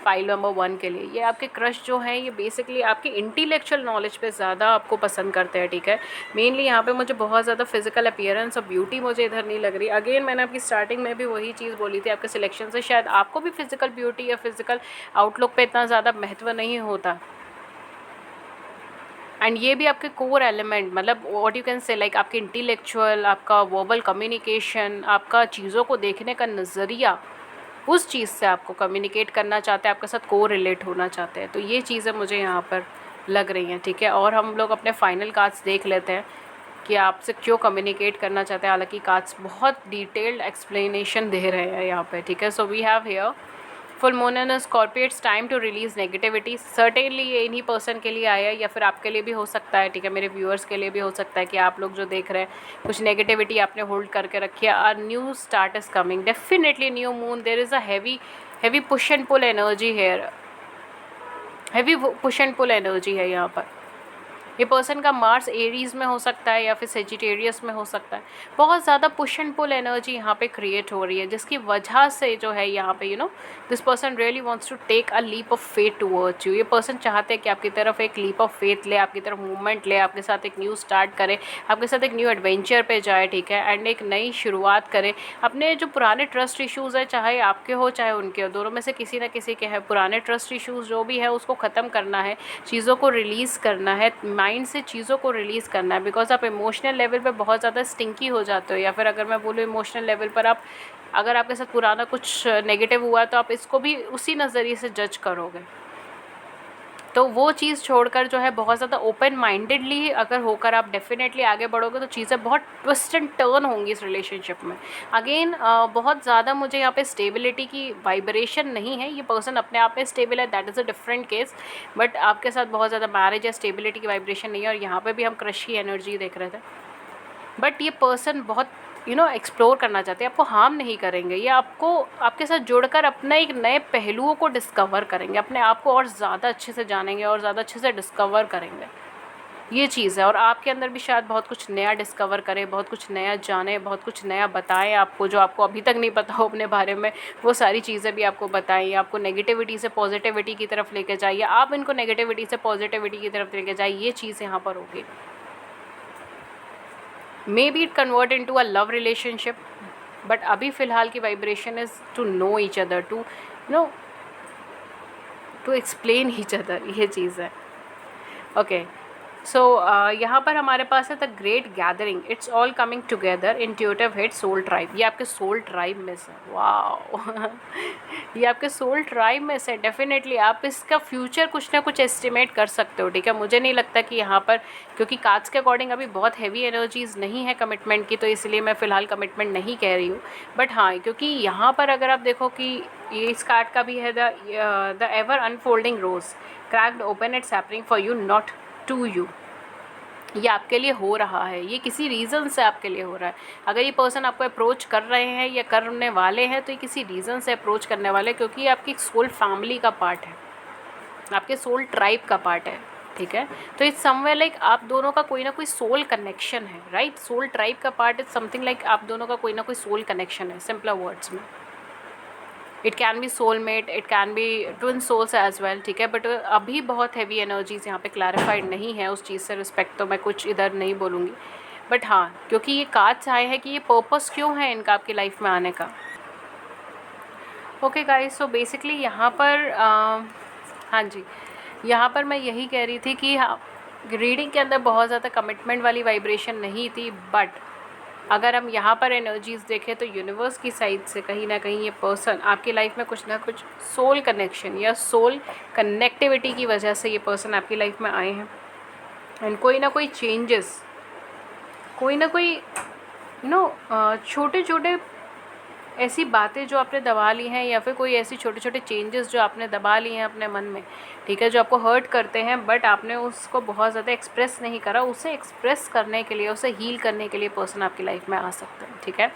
फाइल नंबर 1 के लिए। ये आपके क्रश जो हैं, ये बेसिकली आपके इंटेलेक्चुअल नॉलेज पे ज़्यादा आपको पसंद करते हैं, ठीक है। मेनली यहाँ पे मुझे बहुत ज़्यादा फिजिकल अपीयरेंस और ब्यूटी मुझे इधर नहीं लग रही। अगेन मैंने आपकी स्टार्टिंग में भी वही चीज़ बोली थी, आपके सिलेक्शन से शायद आपको भी फिजिकल ब्यूटी या फिजिकल आउटलुक पे इतना ज़्यादा महत्व नहीं होता। एंड ये भी आपके कोर एलिमेंट, मतलब व्हाट यू कैन से, लाइक आपके इंटेलेक्चुअल, आपका वर्बल कम्युनिकेशन, आपका चीज़ों को देखने का नज़रिया, उस चीज़ से आपको कम्युनिकेट करना चाहते हैं, आपके साथ को रिलेट होना चाहते हैं। तो ये चीज़ें मुझे यहाँ पर लग रही हैं, ठीक है। और हम लोग अपने फाइनल कार्ड्स देख लेते हैं कि आपसे क्यों कम्युनिकेट करना चाहते हैं। हालांकि कार्ड्स बहुत डिटेल्ड एक्सप्लेनेशन दे रहे हैं यहाँ पे, ठीक है। So we have here full moon in Scorpio, it's time to release negativity. Certainly ये इन्हीं पर्सन के लिए आया है, या फिर आपके लिए भी हो सकता है, ठीक है, मेरे व्यूअर्स के लिए भी हो सकता है कि आप लोग जो देख रहे हैं कुछ नेगेटिविटी आपने होल्ड करके रखी है। A new start is coming, definitely new moon, there is a heavy push and pull energy here, heavy push and pull energy है यहाँ पर। ये पर्सन का मार्स एरीज़ में हो सकता है या फिर सेजिटेरियस में हो सकता है। बहुत ज़्यादा पुश एंड पुल एनर्जी यहाँ पे क्रिएट हो रही है, जिसकी वजह से जो है यहाँ पे this person really wants to take a leap of faith towards you. ये पर्सन चाहते हैं कि आपकी तरफ एक लीप ऑफ फेथ ले, आपकी तरफ मूवमेंट ले, आपके साथ एक न्यू स्टार्ट करे, आपके साथ एक न्यू एडवेंचर पे जाए, ठीक है, एंड एक नई शुरुआत करे। अपने जो पुराने ट्रस्ट इशूज़ है, चाहे आपके हो चाहे उनके हो, दोनों में से किसी न किसी के हैं, पुराने ट्रस्ट इशूज़ जो भी है उसको ख़त्म करना है, चीज़ों को रिलीज़ करना है, माइंड से चीज़ों को रिलीज़ करना है। बिकॉज आप इमोशनल लेवल पे बहुत ज़्यादा स्टिंकी हो जाते हो, या फिर अगर मैं बोलूँ इमोशनल लेवल पर आप, अगर आपके साथ पुराना कुछ नेगेटिव हुआ तो आप इसको भी उसी नज़रिए से जज करोगे। तो वो चीज़ छोड़कर जो है बहुत ज़्यादा ओपन माइंडेडली अगर होकर आप डेफिनेटली आगे बढ़ोगे तो चीज़ें बहुत ट्विस्ट एंड टर्न होंगी इस रिलेशनशिप में। अगेन बहुत ज़्यादा मुझे यहाँ पे स्टेबिलिटी की वाइब्रेशन नहीं है। ये पर्सन अपने आप में स्टेबल है, that is a different case, but आपके साथ बहुत ज़्यादा मैरिज या स्टेबिलिटी की वाइब्रेशन नहीं है। और यहाँ पर भी हम क्रश की एनर्जी देख रहे थे, बट ये पर्सन बहुत एक्सप्लोर करना चाहते हैं, आपको हार्म नहीं करेंगे, ये आपको आपके साथ जुड़कर अपने एक नए पहलुओं को डिस्कवर करेंगे, अपने आप को और ज़्यादा अच्छे से जानेंगे और ज़्यादा अच्छे से डिस्कवर करेंगे। ये चीज़ है। और आपके अंदर भी शायद बहुत कुछ नया डिस्कवर करें, बहुत कुछ नया जाने, बहुत कुछ नया बताएं आपको, जो आपको अभी तक नहीं पता हो अपने बारे में, वो सारी चीज़ें भी आपको बताएं। आपको नेगेटिविटी से पॉजिटिविटी की तरफ लेके जाइए, आप इनको नेगेटिविटी से पॉजिटिविटी की तरफ लेके जाइए, ये चीज़ यहाँ पर होगी। Maybe it convert into a love relationship, but अभी फ़िलहाल की vibration is to know each other, to know to explain each other, ये चीज़ है। ओके, सो यहाँ पर हमारे पास है the great gathering, it's all coming together, intuitive hit, soul tribe. ये आपके सोल ट्राइब में से, वाह ये आपके सोल ट्राइब में से डेफिनेटली आप इसका फ्यूचर कुछ ना कुछ एस्टिमेट कर सकते हो, ठीक है। मुझे नहीं लगता कि यहाँ पर, क्योंकि कार्ड्स के अकॉर्डिंग अभी बहुत हैवी एनर्जीज नहीं है कमिटमेंट की, तो इसलिए मैं फ़िलहाल कमिटमेंट नहीं कह रही हूँ। बट हाँ, क्योंकि यहाँ पर अगर आप देखो कि ये इस कार्ड का भी है the ever unfolding rose cracked open, it's happening for you not to you. ये आपके लिए हो रहा है, ये किसी रीज़न से आपके लिए हो रहा है। अगर ये पर्सन आपको अप्रोच कर रहे हैं या करने वाले हैं, तो ये किसी रीज़न से अप्रोच करने वाले हैं, क्योंकि ये आपकी सोल फैमिली का पार्ट है, आपके सोल ट्राइब का पार्ट है, ठीक है। तो इट्स समवेयर लाइक आप दोनों का कोई ना कोई सोल कनेक्शन है, राइट। सोल ट्राइब का पार्ट इज समथिंग लाइक आप दोनों का कोई ना कोई सोल कनेक्शन है, सिंपलर वर्ड्स में। It can be soulmate, it can be twin souls as well, ठीक है। बट अभी बहुत हैवी एनर्जीज यहाँ पे क्लैरिफाइड नहीं है, उस चीज़ से रिस्पेक्ट तो मैं कुछ इधर नहीं बोलूँगी। बट हाँ, क्योंकि ये कार्ड्स आए हैं कि ये पर्पस क्यों है इनका आपकी लाइफ में आने का। ओके गाइस, सो बेसिकली यहाँ पर हाँ जी, यहाँ पर मैं यही कह रही थी कि हाँ, रीडिंग के अंदर बहुत ज़्यादा कमिटमेंट वाली वाइब्रेशन नहीं थी, बट अगर हम यहाँ पर एनर्जीज़ देखें तो यूनिवर्स की साइड से कहीं ना कहीं ये पर्सन आपकी लाइफ में कुछ ना कुछ सोल कनेक्शन या सोल कनेक्टिविटी की वजह से ये पर्सन आपकी लाइफ में आए हैं। एंड कोई ना कोई चेंजेस, कोई ना कोई छोटे छोटे ऐसी बातें जो आपने दबा ली हैं, या फिर कोई ऐसी छोटे छोटे चेंजेस जो आपने दबा लिए हैं अपने मन में, ठीक है, जो आपको हर्ट करते हैं, बट आपने उसको बहुत ज़्यादा एक्सप्रेस नहीं करा। उसे एक्सप्रेस करने के लिए, उसे हील करने के लिए पर्सन आपकी लाइफ में आ सकते हैं, ठीक है।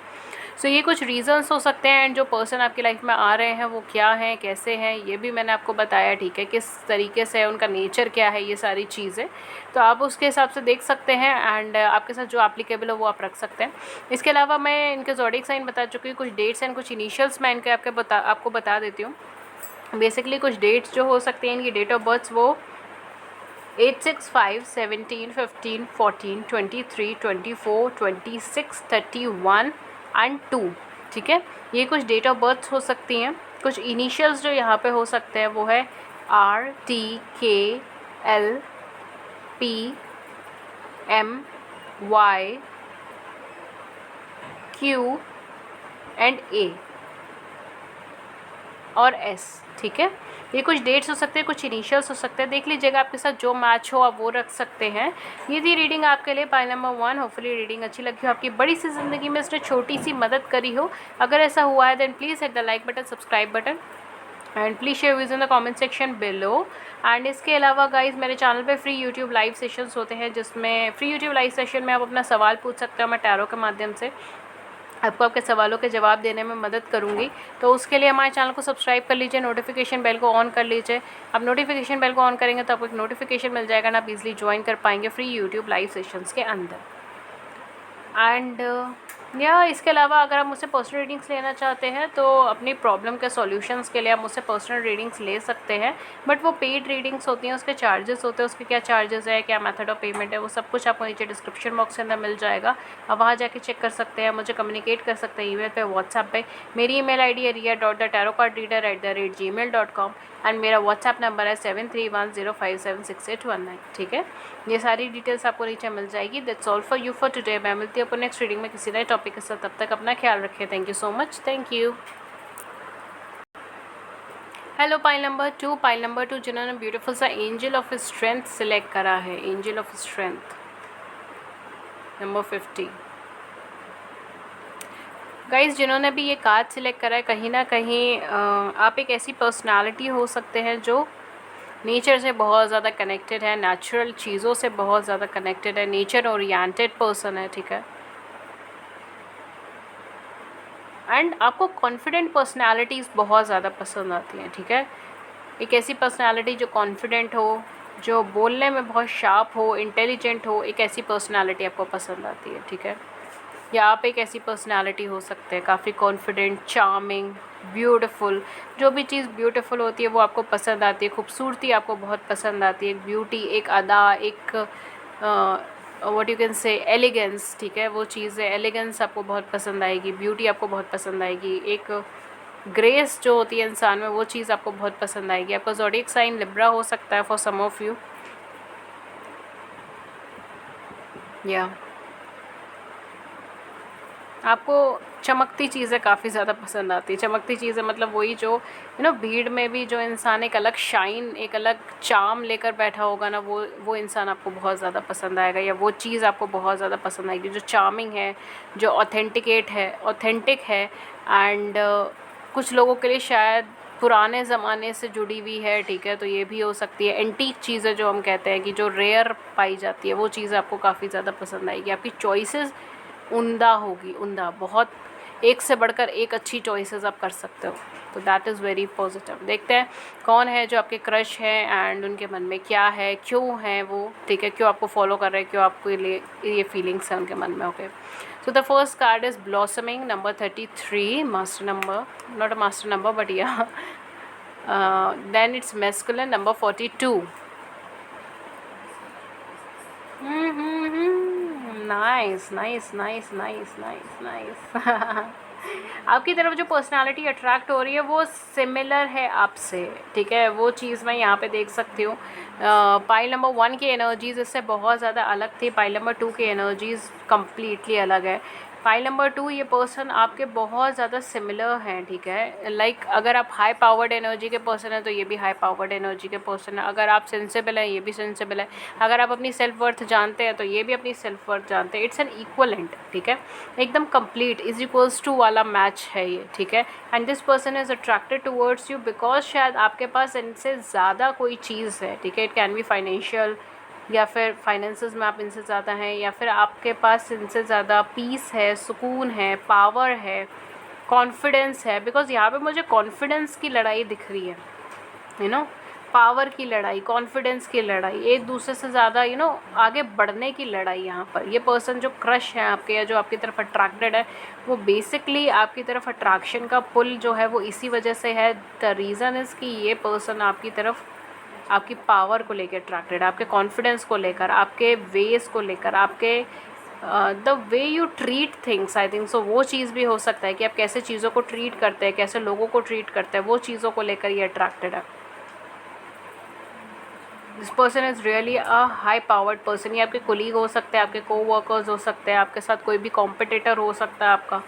सो ये कुछ रीज़न्स हो सकते हैं, एंड जो पर्सन आपकी लाइफ में आ रहे हैं वो क्या हैं, कैसे हैं, ये भी मैंने आपको बताया, ठीक है, किस तरीके से उनका नेचर क्या है, ये सारी चीज़ें तो आप उसके हिसाब से देख सकते हैं, एंड आपके साथ जो एप्लीकेबल है वो आप रख सकते हैं। इसके अलावा मैं इनके ज़ोडिएक साइन बता चुकी हूँ, कुछ डेट्स एंड कुछ इनिशियल्स मैं इनके आपको बता देती हूँ। बेसिकली कुछ डेट्स जो हो सकती हैं इनकी डेट ऑफ बर्थ, वो 8, 6, 5, 17, 15, 14, 23, 24, 26, 31 एंड 2, ठीक है। ये कुछ डेट ऑफ बर्थ हो सकती हैं। कुछ इनिशियल्स जो यहाँ पे हो सकते हैं वो है RTKL PMY Q and A और S, ठीक है। ये कुछ डेट्स हो सकते हैं, कुछ इनिशियल्स हो सकते हैं। देख लीजिएगा आपके साथ जो मैच हो आप वो रख सकते हैं। ये थी रीडिंग आपके लिए, पाइल नंबर 1। होपफुली रीडिंग अच्छी लगी हो, आपकी बड़ी सी ज़िंदगी में इसने छोटी सी मदद करी हो। अगर ऐसा हुआ है then please hit the like button, subscribe button, and please share views in the comment section below. And इसके अलावा गाइज मेरे चैनल पे फ्री यूट्यूब लाइव सेशंस होते हैं, जिसमें फ्री यूट्यूब लाइव सेशन में आप अपना सवाल पूछ सकते हो। मैं टैरो के माध्यम से आपको आपके सवालों के जवाब देने में मदद करूंगी। तो उसके लिए हमारे चैनल को सब्सक्राइब कर लीजिए, नोटिफिकेशन बेल को ऑन कर लीजिए। अब नोटिफिकेशन बेल को ऑन करेंगे तो आपको एक नोटिफिकेशन मिल जाएगा ना, आप इजीली ज्वाइन कर पाएंगे फ्री यूट्यूब लाइव सेशंस के अंदर। एंड या इसके अलावा अगर आप मुझसे पर्सनल रीडिंग्स लेना चाहते हैं तो अपनी प्रॉब्लम के सॉल्यूशंस के लिए आप मुझसे पर्सनल रीडिंग्स ले सकते हैं, बट वो पेड रीडिंग्स होती हैं, उसके चार्जेस होते हैं। उसके क्या चार्जेस है, क्या मेथड ऑफ पेमेंट है, वो सब कुछ आपको नीचे डिस्क्रिप्शन बॉक्स के अंदर मिल जाएगा। आप वहाँ जाके चेक कर सकते हैं, मुझे कम्युनिकेट कर सकते हैं ईमेल पे, व्हाट्सएप पे। मेरी ईमेल ID है ria.thetarotcardreader@gmail.com एंड मेरा व्हाट्सएप नंबर है 7310576819, ठीक है। ये सारी डिटेल्स आपको नीचे मिल जाएगी। That's all for you for today. मैं मिलती हूँ अपने नेक्स्ट रीडिंग में किसी नए टॉपिक के साथ। तब तक अपना ख्याल रखें। Thank you so much. Thank you. Hello pile number 2। Pile number 2 जिन्होंने ब्यूटीफुल सा एंजल ऑफ स्ट्रेंथ सिलेक्ट करा है, angel of strength number 50। Guys जिन्होंने भी ये कार्ड सिलेक्ट करा है, कहीं ना कहीं आप एक ऐसी पर्सनालिटी हो सकते हैं जो नेचर से बहुत ज़्यादा कनेक्टेड है, नेचुरल चीज़ों से बहुत ज़्यादा कनेक्टेड है, नेचर ओरिएंटेड पर्सन है, ठीक है। एंड आपको कॉन्फिडेंट पर्सनालिटीज़ बहुत ज़्यादा पसंद आती हैं, ठीक है। एक ऐसी पर्सनालिटी जो कॉन्फिडेंट हो, जो बोलने में बहुत शार्प हो, इंटेलिजेंट हो, एक ऐसी पर्सनालिटी आपको पसंद आती है, ठीक है। या आप एक ऐसी पर्सनालिटी हो सकते हैं, काफ़ी कॉन्फिडेंट, चार्मिंग, ब्यूटीफुल। जो भी चीज़ ब्यूटीफुल होती है वो आपको पसंद आती है, खूबसूरती आपको बहुत पसंद आती है, एक ब्यूटी, एक अदा, एक what you can say elegance, ठीक है, वो चीज़ है। एलिगेंस आपको बहुत पसंद आएगी, ब्यूटी आपको बहुत पसंद आएगी, एक ग्रेस जो होती है इंसान में, वो चीज़ आपको बहुत पसंद आएगी। आपका ज़ोडिएक साइन लिब्रा हो सकता है फॉर सम ऑफ यू, या आपको चमकती चीज़ें काफ़ी ज़्यादा पसंद आती है। चमकती चीज़ें मतलब वही जो भीड़ में भी जो इंसान एक अलग शाइन, एक अलग चार्म लेकर बैठा होगा ना, वो इंसान आपको बहुत ज़्यादा पसंद आएगा, या वो चीज़ आपको बहुत ज़्यादा पसंद आएगी जो चार्मिंग है, जो ऑथेंटिक है। एंड कुछ लोगों के लिए शायद पुराने ज़माने से जुड़ी हुई है, ठीक है, तो ये भी हो सकती है। एंटीक चीज़ें जो हम कहते हैं कि जो रेयर पाई जाती है, वो चीज़ आपको काफ़ी ज़्यादा पसंद आएगी। आपकी चॉइसेस उम्दा होगी, उम्दा, बहुत एक से बढ़कर एक अच्छी चॉइसेस आप कर सकते हो, तो दैट इज़ वेरी पॉजिटिव। देखते हैं कौन है जो आपके क्रश हैं एंड उनके मन में क्या है, क्यों है वो, ठीक है, क्यों आपको फॉलो कर रहे हैं, क्यों आपको ये फीलिंग्स हैं उनके मन में। Okay, so the first card is blossoming, number 33, master number, not a master number but yeah then it's masculine, number 42। Nice nice nice nice nice nice. आपकी तरफ जो पर्सनालिटी अट्रैक्ट हो रही है वो सिमिलर है आपसे, ठीक है, वो चीज़ मैं यहाँ पे देख सकती हूँ। पाइल नंबर 1 की एनर्जीज इससे बहुत ज़्यादा अलग थी, पाइल नंबर 2 की एनर्जीज कम्प्लीटली अलग है। पाइल नंबर 2, ये पर्सन आपके बहुत ज़्यादा सिमिलर हैं, ठीक है। लाइक अगर आप हाई पावर्ड एनर्जी के पर्सन हैं तो ये भी हाई पावर्ड एनर्जी के पर्सन है। अगर आप सेंसिबल हैं, ये भी सेंसिबल है। अगर आप अपनी सेल्फ वर्थ जानते हैं तो ये भी अपनी सेल्फ वर्थ जानते हैं। इट्स एन इक्वलेंट, ठीक है, एकदम कंप्लीट इज इक्वल्स टू वाला मैच है ये, ठीक है। And this person is attracted towards you because शायद आपके पास इनसे ज़्यादा कोई चीज़ है, ठीक है। इट कैन बी फाइनेंशियल, या फिर फाइनेंसेस में आप इनसे ज़्यादा हैं, या फिर आपके पास इनसे ज़्यादा पीस है, सुकून है, पावर है, कॉन्फिडेंस है। बिकॉज यहाँ पे मुझे कॉन्फिडेंस की लड़ाई दिख रही है, पावर की लड़ाई, कॉन्फिडेंस की लड़ाई, एक दूसरे से ज़्यादा आगे बढ़ने की लड़ाई। यहाँ पर ये पर्सन जो क्रश है आपके, या जो आपकी तरफ अट्रैक्टेड है, वो बेसिकली आपकी तरफ अट्रैक्शन का पुल जो है वो इसी वजह से है। द रीज़न इज़ कि ये पर्सन आपकी तरफ आपकी पावर को लेकर अट्रैक्टेड है, आपके कॉन्फिडेंस को लेकर, आपके वेज को लेकर, आपके the way you treat things, I think so, वो चीज़ भी हो सकता है कि आप कैसे चीज़ों को ट्रीट करते हैं, कैसे लोगों को ट्रीट करते हैं, वो चीज़ों को लेकर ये अट्रैक्टेड है। This person is really a high powered person. ये आपके कोलीग हो सकते हैं, आपके को वर्कर्स हो सकते हैं, आपके साथ कोई भी कॉम्पिटिटर हो सकता है, आपका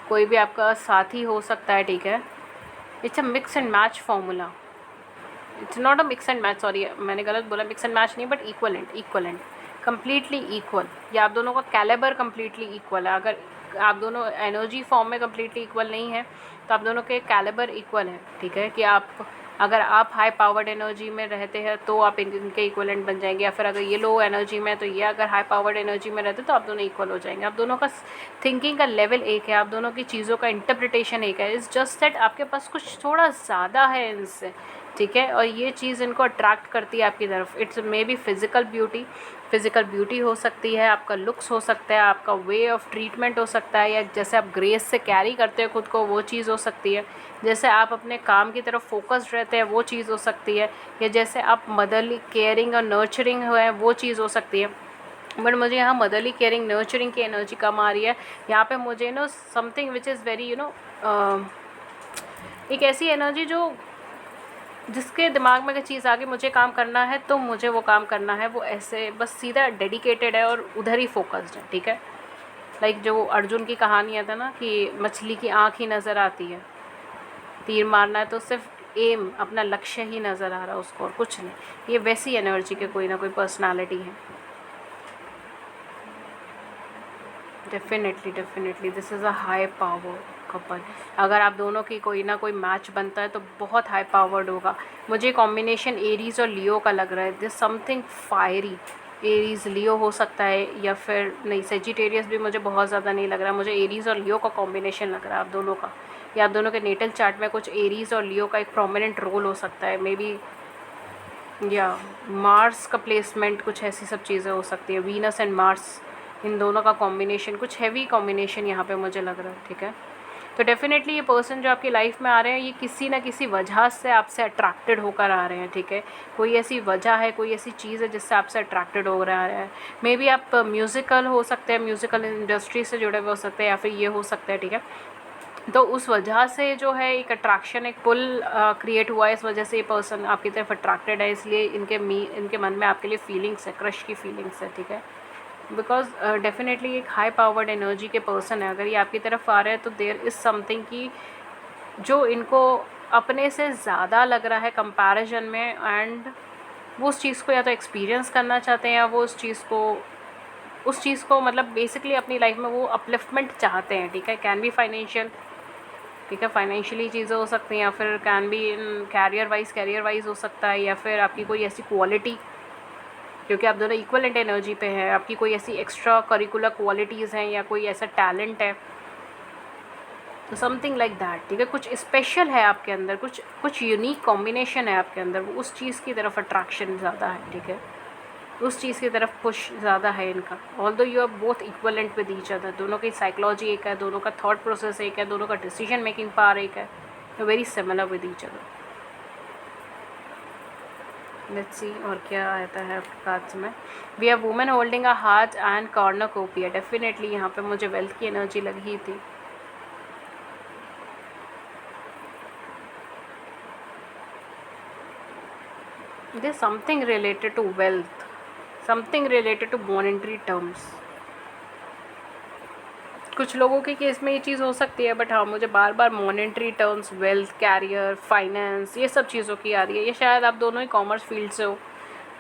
कोई भी आपका साथी हो सकता है, ठीक है। It's a mix and match formula, it's not a mix and match, sorry मैंने गलत बोला, मिक्स एंड मैच नहीं, बट इक्वलेंट कम्प्लीटली इक्वल। या आप दोनों का कैलिबर कम्प्लीटली इक्वल है। अगर आप दोनों एनर्जी फॉर्म में कम्प्लीटली इक्वल नहीं है तो आप दोनों के कैलिबर इक्वल है, ठीक है। कि आप अगर आप हाई पावर्ड एनर्जी में रहते हैं तो आप इनके इक्वलेंट बन जाएंगे, या फिर अगर ये लो एनर्जी में तो ये अगर हाई पावर्ड एनर्जी में रहते तो आप दोनों इक्वल हो जाएंगे। आप दोनों का थिंकिंग का लेवल एक है, आप दोनों की चीज़ों का इंटरप्रिटेशन एक है। इट्स जस्ट दैट आपके पास कुछ थोड़ा ज़्यादा है इनसे, ठीक है, और ये चीज़ इनको अट्रैक्ट करती है आपकी तरफ। It's may be physical beauty हो सकती है, आपका लुक्स हो सकता है, आपका वे ऑफ ट्रीटमेंट हो सकता है, या जैसे आप ग्रेस से कैरी करते हो खुद को, वो चीज़ हो सकती है। जैसे आप अपने काम की तरफ फोकस्ड रहते हैं, वो चीज़ हो सकती है। या जैसे आप मदरली केयरिंग और नर्चरिंग है, वो चीज़ हो सकती है। बट मुझे यहाँ मदरली केयरिंग नर्चरिंग की एनर्जी कम आ रही है। यहाँ पे मुझे समथिंग विच इज़ वेरी एक ऐसी एनर्जी जो जिसके दिमाग में अगर चीज़ आगे मुझे काम करना है तो मुझे वो काम करना है, वो ऐसे बस सीधा डेडिकेटेड है और उधर ही फोकस्ड है, ठीक है। लाइक जो अर्जुन की कहानी आता ना कि मछली की आँख ही नज़र आती है, तीर मारना है तो सिर्फ एम, अपना लक्ष्य ही नज़र आ रहा है उसको और कुछ नहीं। ये वैसी एनर्जी के कोई ना कोई पर्सनालिटी है। Definitely this is a high power couple. अगर आप दोनों की कोई ना कोई मैच बनता है तो बहुत हाई पावर्ड होगा। मुझे कॉम्बिनेशन एरीज़ और लियो का लग रहा है। दिस समथिंग फायरी, एरीज़ लियो हो सकता है, या फिर नहीं, सेजिटेरियस भी मुझे बहुत ज़्यादा नहीं लग रहा। मुझे एरीज़ और लियो का कॉम्बिनेशन लग रहा है आप दोनों का, या आप दोनों के नेटल चार्ट में कुछ एरीज़ और लियो का एक प्रोमिनेंट रोल हो सकता है। मे बी या मार्स का प्लेसमेंट, कुछ ऐसी सब चीज़ें हो सकती है। वीनस एंड मार्स, इन दोनों का कॉम्बिनेशन, कुछ हैवी कॉम्बिनेशन यहाँ पे मुझे लग रहा है, ठीक है। तो डेफिनेटली ये पर्सन जो आपकी लाइफ में आ रहे हैं, ये किसी ना किसी वजह से आपसे अट्रैक्टेड होकर आ रहे हैं, ठीक है। कोई ऐसी वजह है, कोई ऐसी चीज़ है जिससे आपसे अट्रैक्टेड हो रहा है। मे बी आप म्यूज़िकल हो सकते हैं, म्यूज़िकल इंडस्ट्री से जुड़े हुए हो सकते हैं, या फिर ये हो सकता है, ठीक है। तो उस वजह से जो है एक अट्रैक्शन, एक पुल क्रिएट हुआ है, इस वजह से ये पर्सन आपकी तरफ अट्रैक्टेड है, इसलिए इनके मन में आपके लिए फीलिंग्स है, क्रश की फीलिंग्स है, ठीक है। बिकॉज डेफिनेटली एक हाई पावर्ड एनर्जी के पर्सन है, अगर ये आपकी तरफ आ रहे हैं तो देयर इज़ समथिंग की जो इनको अपने से ज़्यादा लग रहा है कंपैरिजन में, एंड वो उस चीज़ को या तो एक्सपीरियंस करना चाहते हैं, या वो उस चीज़ को मतलब बेसिकली अपनी लाइफ में वो अपलिफ्टमेंट चाहते हैं, ठीक है। कैन बी फाइनेंशियल, ठीक है, फाइनेंशियली चीज़ें हो सकती हैं, या फिर can be in career wise हो सकता है, या फिर आपकी कोई ऐसी क्वालिटी, क्योंकि आप दोनों इक्वलेंट एनर्जी पे हैं, आपकी कोई ऐसी एक्स्ट्रा करिकुलर क्वालिटीज़ हैं, या कोई ऐसा टैलेंट है, तो समथिंग लाइक दैट, ठीक है। कुछ स्पेशल है आपके अंदर, कुछ यूनिक कॉम्बिनेशन है आपके अंदर, वो उस चीज़ की तरफ अट्रैक्शन ज़्यादा है, ठीक है। उस चीज़ की तरफ पुश ज़्यादा है इनका। Although you are both equivalent with each other, दोनों की साइकोलॉजी एक है, दोनों का थॉट प्रोसेस एक है, दोनों का डिसीजन मेकिंग पावर एक है, very similar with each other. Let's see और क्या आता है आपके कार्ड्स में। We are women holding a heart and cornucopia, definitely यहाँ पे मुझे वेल्थ की एनर्जी लगी थी। There is something related to wealth, something related to monetary terms. कुछ लोगों के केस में ये चीज़ हो सकती है, बट हाँ मुझे बार बार monetary terms, wealth, career, finance, ये सब चीज़ों की आ रही है। ये शायद आप दोनों ही कॉमर्स फील्ड से हो,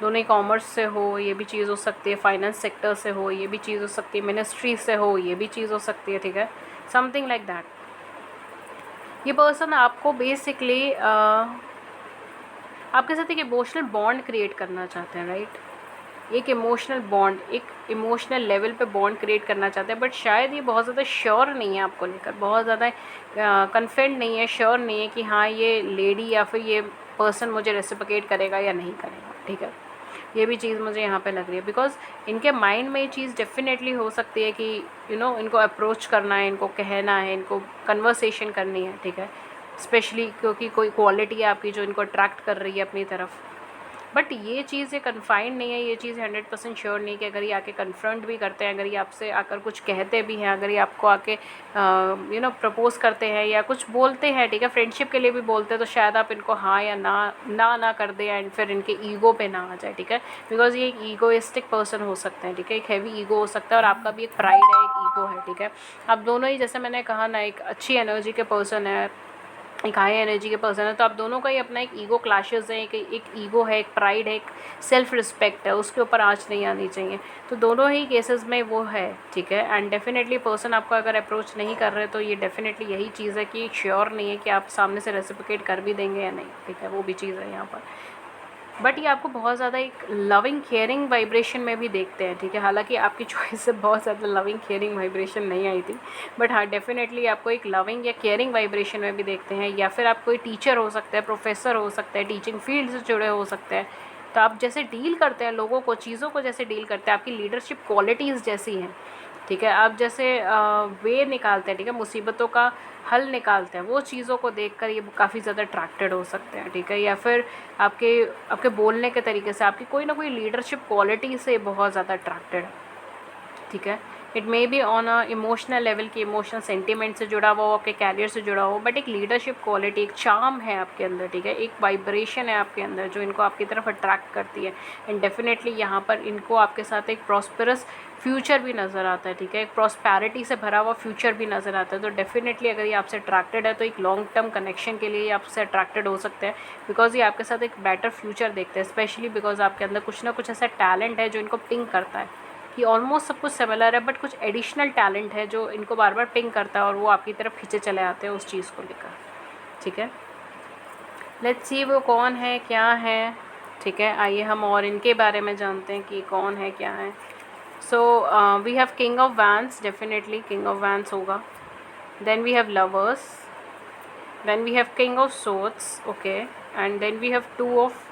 दोनों ही कॉमर्स से हो, ये भी चीज़ हो सकती है। फाइनेंस सेक्टर से हो, ये भी चीज़ हो सकती है। मिनिस्ट्री से हो, ये भी चीज़ हो सकती है, ठीक है। Something like that. ये पर्सन आपको बेसिकली आपके साथ एक इमोशनल बॉन्ड क्रिएट करना चाहते हैं, राइट। एक इमोशनल बॉन्ड, एक इमोशनल लेवल पे बॉन्ड क्रिएट करना चाहते हैं, बट शायद ये बहुत ज़्यादा श्योर नहीं है आपको लेकर, बहुत ज़्यादा कन्फिडेंट नहीं है, श्योर नहीं है कि हाँ ये लेडी या फिर ये पर्सन मुझे रेसिप्रोकेट करेगा या नहीं करेगा, ठीक है। ये भी चीज़ मुझे यहाँ पे लग रही है, बिकॉज इनके माइंड में ये चीज़ डेफिनेटली हो सकती है कि इनको अप्रोच करना है, इनको कहना है, इनको कन्वर्सेशन करनी है, ठीक है। स्पेशली क्योंकि कोई क्वालिटी है आपकी जो इनको अट्रैक्ट कर रही है अपनी तरफ। बट ये चीज़ ये कन्फाइंड नहीं है, ये चीज़ 100% श्योर नहीं कि अगर ये आके कन्फ्रंट भी करते हैं, अगर ये आपसे आकर कुछ कहते भी हैं, अगर ये आपको आके प्रपोज करते हैं या कुछ बोलते हैं, ठीक है, फ्रेंडशिप के लिए भी बोलते हैं, तो शायद आप इनको हाँ या ना कर दें, एंड फिर इनके ईगो पे ना आ जाए, ठीक है। बिकॉज ये एक ईगोइस्टिक पर्सन हो सकते हैं, ठीक है। एक हैवी ईगो हो सकता है, और आपका भी एक प्राइड है, एक ईगो है, ठीक है। आप दोनों ही, जैसे मैंने कहा ना, एक अच्छी एनर्जी के पर्सन है, एक हाई एनर्जी के पर्सन है, तो आप दोनों का ही अपना एक ईगो क्लैशेस है, एक ईगो है, एक प्राइड है, एक सेल्फ रिस्पेक्ट है, उसके ऊपर आँच नहीं आनी चाहिए। तो दोनों ही केसेस में वो है, ठीक है। एंड डेफिनेटली पर्सन आपको अगर अप्रोच नहीं कर रहे, तो ये डेफिनेटली यही चीज़ है कि श्योर नहीं है कि आप सामने से रेसिप्रोकेट कर भी देंगे या नहीं, ठीक है। वो भी चीज़ है यहाँ पर। बट ये आपको बहुत ज़्यादा एक लविंग केयरिंग वाइब्रेशन में भी देखते हैं, ठीक है। हालांकि आपकी चॉइस से बहुत ज़्यादा लविंग केयरिंग वाइब्रेशन नहीं आई थी, बट हाँ डेफिनेटली आपको एक लविंग या केयरिंग वाइब्रेशन में भी देखते हैं। या फिर आप कोई टीचर हो सकते हैं, प्रोफेसर हो सकते हैं, टीचिंग फील्ड से जुड़े हो सकते हैं। तो आप जैसे डील करते हैं लोगों को, चीज़ों को जैसे डील करते हैं, आपकी लीडरशिप क्वालिटीज़ जैसी हैं, ठीक है। आप जैसे वे निकालते हैं, ठीक है, मुसीबतों का हल निकालते हैं, वो चीज़ों को देखकर ये काफ़ी ज़्यादा अट्रैक्टेड हो सकते हैं, ठीक है। या फिर आपके आपके बोलने के तरीके से, आपकी कोई ना कोई लीडरशिप क्वालिटी से बहुत ज़्यादा अट्रैक्टेड है, ठीक है। It may be on a emotional level की, इमोशनल सेंटिमेंट से जुड़ा हुआ हो, आपके कैरियर से जुड़ा हो, बट एक लीडरशिप क्वालिटी, एक चार्म है आपके अंदर, ठीक है। एक वाइब्रेशन है आपके अंदर जो इनको आपकी तरफ अट्रैक्ट करती है। एंड डेफिनेटली यहाँ पर इनको आपके साथ एक प्रॉस्पेरस फ्यूचर भी नज़र आता है, ठीक है। एक प्रॉस्पैरिटी से भरा हुआ फ्यूचर भी नज़र आता है। तो डेफिनेटली अगर ये आपसे अट्रैक्टेड है, तो एक लॉन्ग टर्म कनेक्शन के लिए ये आपसे अट्रैक्टेड हो सकते हैं, बिकॉज ये आपके साथ एक बेटर फ्यूचर देखते हैं, स्पेशली बिकॉज आपके अंदर कुछ ना कुछ ऐसा टैलेंट है जो इनको पिंग करता है, कि ऑलमोस्ट सब कुछ सिमिलर है, बट कुछ एडिशनल टैलेंट है जो इनको बार बार पिंग करता है, और वो आपकी तरफ खींचे चले आते हैं उस चीज़ को लेकर, ठीक है। लेट्स सी वो कौन है, क्या है, ठीक है। आइए हम और इनके बारे में जानते हैं कि कौन है, क्या है। So we have king of wands, definitely king of wands होगा। Then we have lovers, then we have king of swords, okay, and then we have two of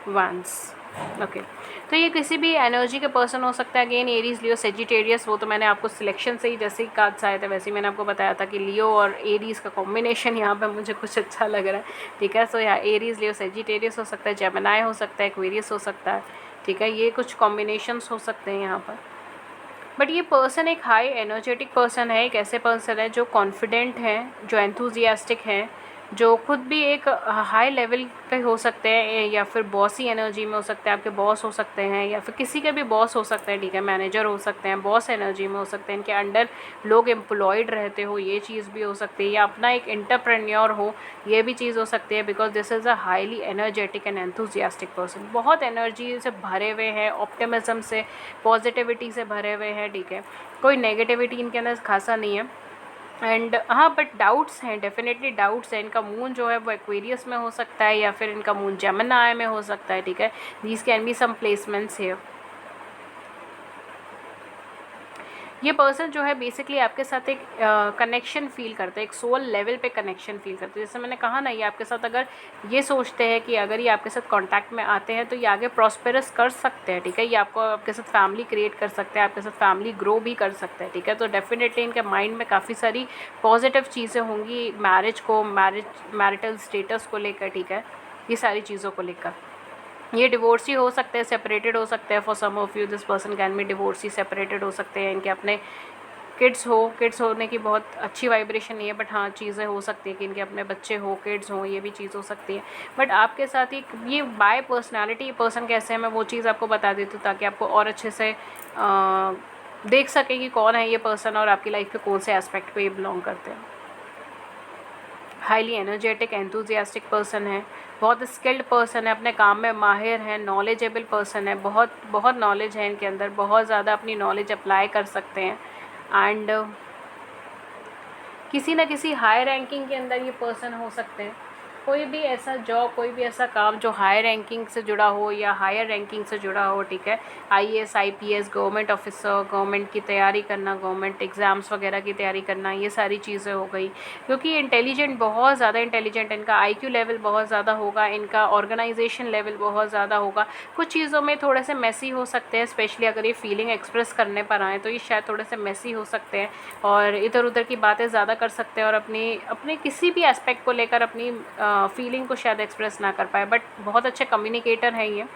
wands. Okay, तो ये किसी भी एनर्जी के पर्सन हो सकता है। अगेन एरीज, लियो, सेजिटेरियस, वो तो मैंने आपको सिलेक्शन से ही जैसे ही कार्ड्स आए थे वैसे ही मैंने आपको बताया था कि लियो और एरीज का कॉम्बिनेशन यहाँ पे मुझे कुछ अच्छा लग रहा है। ठीक है, सो यहाँ एरीज, लियो, सेजिटेरियस हो सकता है, जेमिनी हो सकता है, एक्वेरियस हो सकता है। ठीक है, ये कुछ कॉम्बिनेशंस हो सकते हैं यहाँ पर। बट ये पर्सन एक हाई एनर्जेटिक पर्सन है, एक ऐसे पर्सन है जो कॉन्फिडेंट हैं, जो एंथुजियास्टिक हैं, जो खुद भी एक हाई लेवल पे हो सकते हैं, या फिर बॉसी एनर्जी में हो सकते हैं, आपके बॉस हो सकते हैं, या फिर किसी के भी बॉस हो सकते हैं। ठीक है, मैनेजर हो सकते हैं, बॉस एनर्जी में हो सकते हैं, इनके अंडर लोग एम्प्लॉयड रहते हो, ये चीज़ भी हो सकती है, या अपना एक एंटरप्रेन्योर हो, ये भी चीज़ हो सकती है। Because this is a highly energetic and enthusiastic person, बहुत एनर्जी से भरे हुए हैं, ऑप्टिमिज्म से, पॉजिटिविटी से भरे हुए हैं। ठीक है, कोई नेगेटिविटी इनके अंदर खासा नहीं है। एंड हाँ, बट डाउट्स हैं, डेफिनेटली डाउट्स हैं। इनका मून जो है वो एक्वेरियस में हो सकता है, या फिर इनका मून जेमिनी में हो सकता है। ठीक है, these can be some placements here. ये पर्सन जो है बेसिकली आपके साथ एक कनेक्शन फील करते हैं, एक सोल लेवल पे कनेक्शन फील करते हैं। जैसे मैंने कहा ना, ये आपके साथ अगर ये सोचते हैं कि अगर ये आपके साथ कांटेक्ट में आते हैं तो ये आगे प्रॉस्पेरस कर सकते हैं। ठीक है, ये आपको आपके साथ फैमिली क्रिएट कर सकते हैं, आपके साथ फैमिली ग्रो भी कर सकते हैं। ठीक है, तो डेफिनेटली इनके माइंड में काफ़ी सारी पॉजिटिव चीज़ें होंगी मैरिटल स्टेटस को लेकर। ठीक है, ये सारी चीज़ों को लेकर। ये डिवोर्सी हो सकते हैं, सेपरेटेड हो सकते हैं। For some of you this person can be divorcee, separated हो सकते हैं। इनके अपने किड्स होने की बहुत अच्छी वाइब्रेशन नहीं है, बट हाँ चीज़ें हो सकती है कि इनके अपने बच्चे हो, किड्स हो, ये भी चीज़ हो सकती है। बट आपके साथ ही ये बाय पर्सनालिटी पर्सन कैसे है, मैं वो चीज़ आपको बता देती हूँ ताकि आपको और अच्छे से देख सके कि कौन है ये पर्सन और आपकी लाइफ के कौन से एस्पेक्ट पे ये बिलोंग करते हैं। हाईली एनर्जेटिक एंथुजियास्टिक पर्सन है, बहुत स्किल्ड पर्सन है, अपने काम में माहिर है, नॉलेजेबल पर्सन है, बहुत बहुत नॉलेज है इनके अंदर, बहुत ज़्यादा अपनी नॉलेज अप्लाई कर सकते हैं। एंड किसी न किसी हाई रैंकिंग के अंदर ये पर्सन हो सकते हैं। कोई भी ऐसा जॉब, कोई भी ऐसा काम जो हाई रैंकिंग से जुड़ा हो या हायर रैंकिंग से जुड़ा हो। ठीक है, IAS, IPS, government officer, government की तैयारी करना, गवर्नमेंट एग्ज़ाम्स वगैरह की तैयारी करना, ये सारी चीज़ें हो गई। क्योंकि इंटेलिजेंट, बहुत ज़्यादा इंटेलिजेंट, इनका आईक्यू लेवल बहुत ज़्यादा होगा, इनका ऑर्गेनाइजेशन लेवल बहुत ज़्यादा होगा। कुछ चीज़ों में थोड़े से मेसी हो सकते हैं, स्पेशली अगर ये फीलिंग एक्सप्रेस करने पर आएँ तो ये शायद थोड़े से मेसी हो सकते हैं और इधर उधर की बातें ज़्यादा कर सकते हैं और अपने किसी भी एस्पेक्ट को लेकर अपनी फीलिंग को शायद एक्सप्रेस ना कर पाए। बट बहुत अच्छे कम्युनिकेटर हैं ये,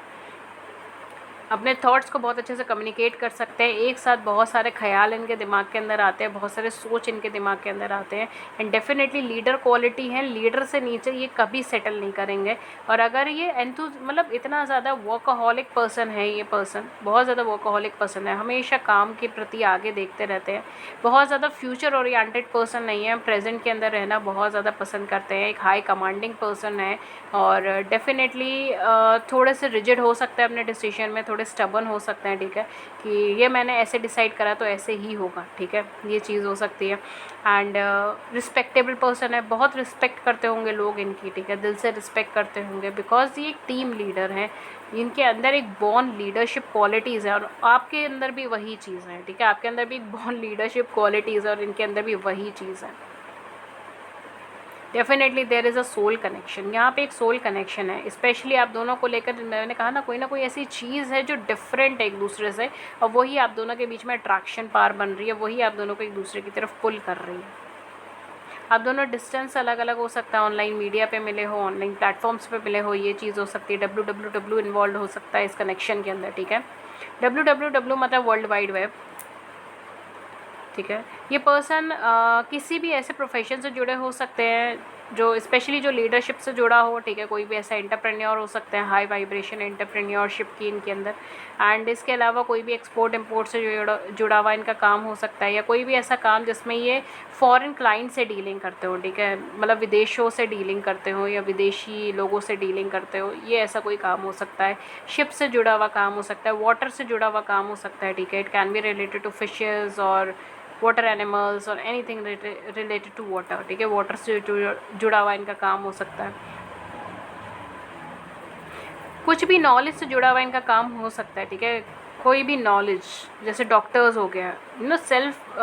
अपने थॉट्स को बहुत अच्छे से कम्युनिकेट कर सकते हैं। एक साथ बहुत सारे ख्याल इनके दिमाग के अंदर आते हैं, बहुत सारे सोच इनके दिमाग के अंदर आते हैं। एंड डेफिनेटली लीडर क्वालिटी है, लीडर से नीचे ये कभी सेटल नहीं करेंगे। और अगर ये मतलब इतना ज़्यादा वर्कaholic पर्सन है, ये पर्सन बहुत ज़्यादा वर्कaholic पर्सन है, हमेशा काम के प्रति आगे देखते रहते हैं, बहुत ज़्यादा फ्यूचर ओरिएंटेड पर्सन नहीं है, प्रेजेंट के अंदर रहना बहुत ज़्यादा पसंद करते हैं, एक हाई कमांडिंग पर्सन है। और डेफिनेटली थोड़े से रिजिड हो सकता है अपने डिसीजन में, थोड़े स्टबन हो सकते हैं। ठीक है, कि ये मैंने ऐसे डिसाइड करा तो ऐसे ही होगा। ठीक है, ये चीज़ हो सकती है। एंड रिस्पेक्टेबल पर्सन है, बहुत रिस्पेक्ट करते होंगे लोग इनकी। ठीक है, दिल से रिस्पेक्ट करते होंगे बिकॉज ये एक टीम लीडर हैं, इनके अंदर एक बॉर्न लीडरशिप क्वालिटीज़ है और आपके अंदर भी वही चीज़ है। ठीक है, आपके अंदर भी एक बॉर्न लीडरशिप क्वालिटीज़ है और इनके अंदर भी वही चीज़ है। Definitely there is a soul connection, यहाँ पे एक सोल कनेक्शन है, स्पेशली आप दोनों को लेकर। मैंने कहा ना कोई ऐसी चीज़ है जो डिफरेंट है एक दूसरे से, और वही आप दोनों के बीच में अट्रैक्शन पार बन रही है, वही आप दोनों को एक दूसरे की तरफ पुल कर रही है। आप दोनों डिस्टेंस अलग अलग हो सकता है, ऑनलाइन मीडिया पे मिले हो, ऑनलाइन प्लेटफॉर्म्स पे मिले हो, ये चीज़ हो सकती है। www इन्वॉल्व हो सकता है इस कनेक्शन के अंदर। ठीक है, www मतलब वर्ल्ड वाइड वेब। ठीक है, ये पर्सन किसी भी ऐसे प्रोफेशन से जुड़े हो सकते हैं जो स्पेशली जो लीडरशिप से जुड़ा हो। ठीक है, कोई भी ऐसा एंटरप्रेन्योर हो सकते हैं, हाई वाइब्रेशन एंटरप्रेन्योरशिप की इनके अंदर। एंड इसके अलावा कोई भी एक्सपोर्ट इंपोर्ट से जुड़ा हुआ इनका काम हो सकता है, या कोई भी ऐसा काम जिसमें ये फॉरेन क्लाइंट से डीलिंग करते हो। ठीक है, मतलब विदेशों से डीलिंग करते हो या विदेशी लोगों से डीलिंग करते हो, ये ऐसा कोई काम हो सकता है। शिप से जुड़ा हुआ काम हो सकता है, वाटर से जुड़ा हुआ काम हो सकता है। ठीक है, it can be related to fishes और वाटर एनिमल्स और एनीथिंग रिलेटेड टू वाटर। ठीक है, वाटर से जुड़ा हुआ इनका काम हो सकता है। कुछ भी नॉलेज से जुड़ा हुआ इनका काम हो सकता है। ठीक है, कोई भी नॉलेज, जैसे डॉक्टर्स हो गया, सेल्फ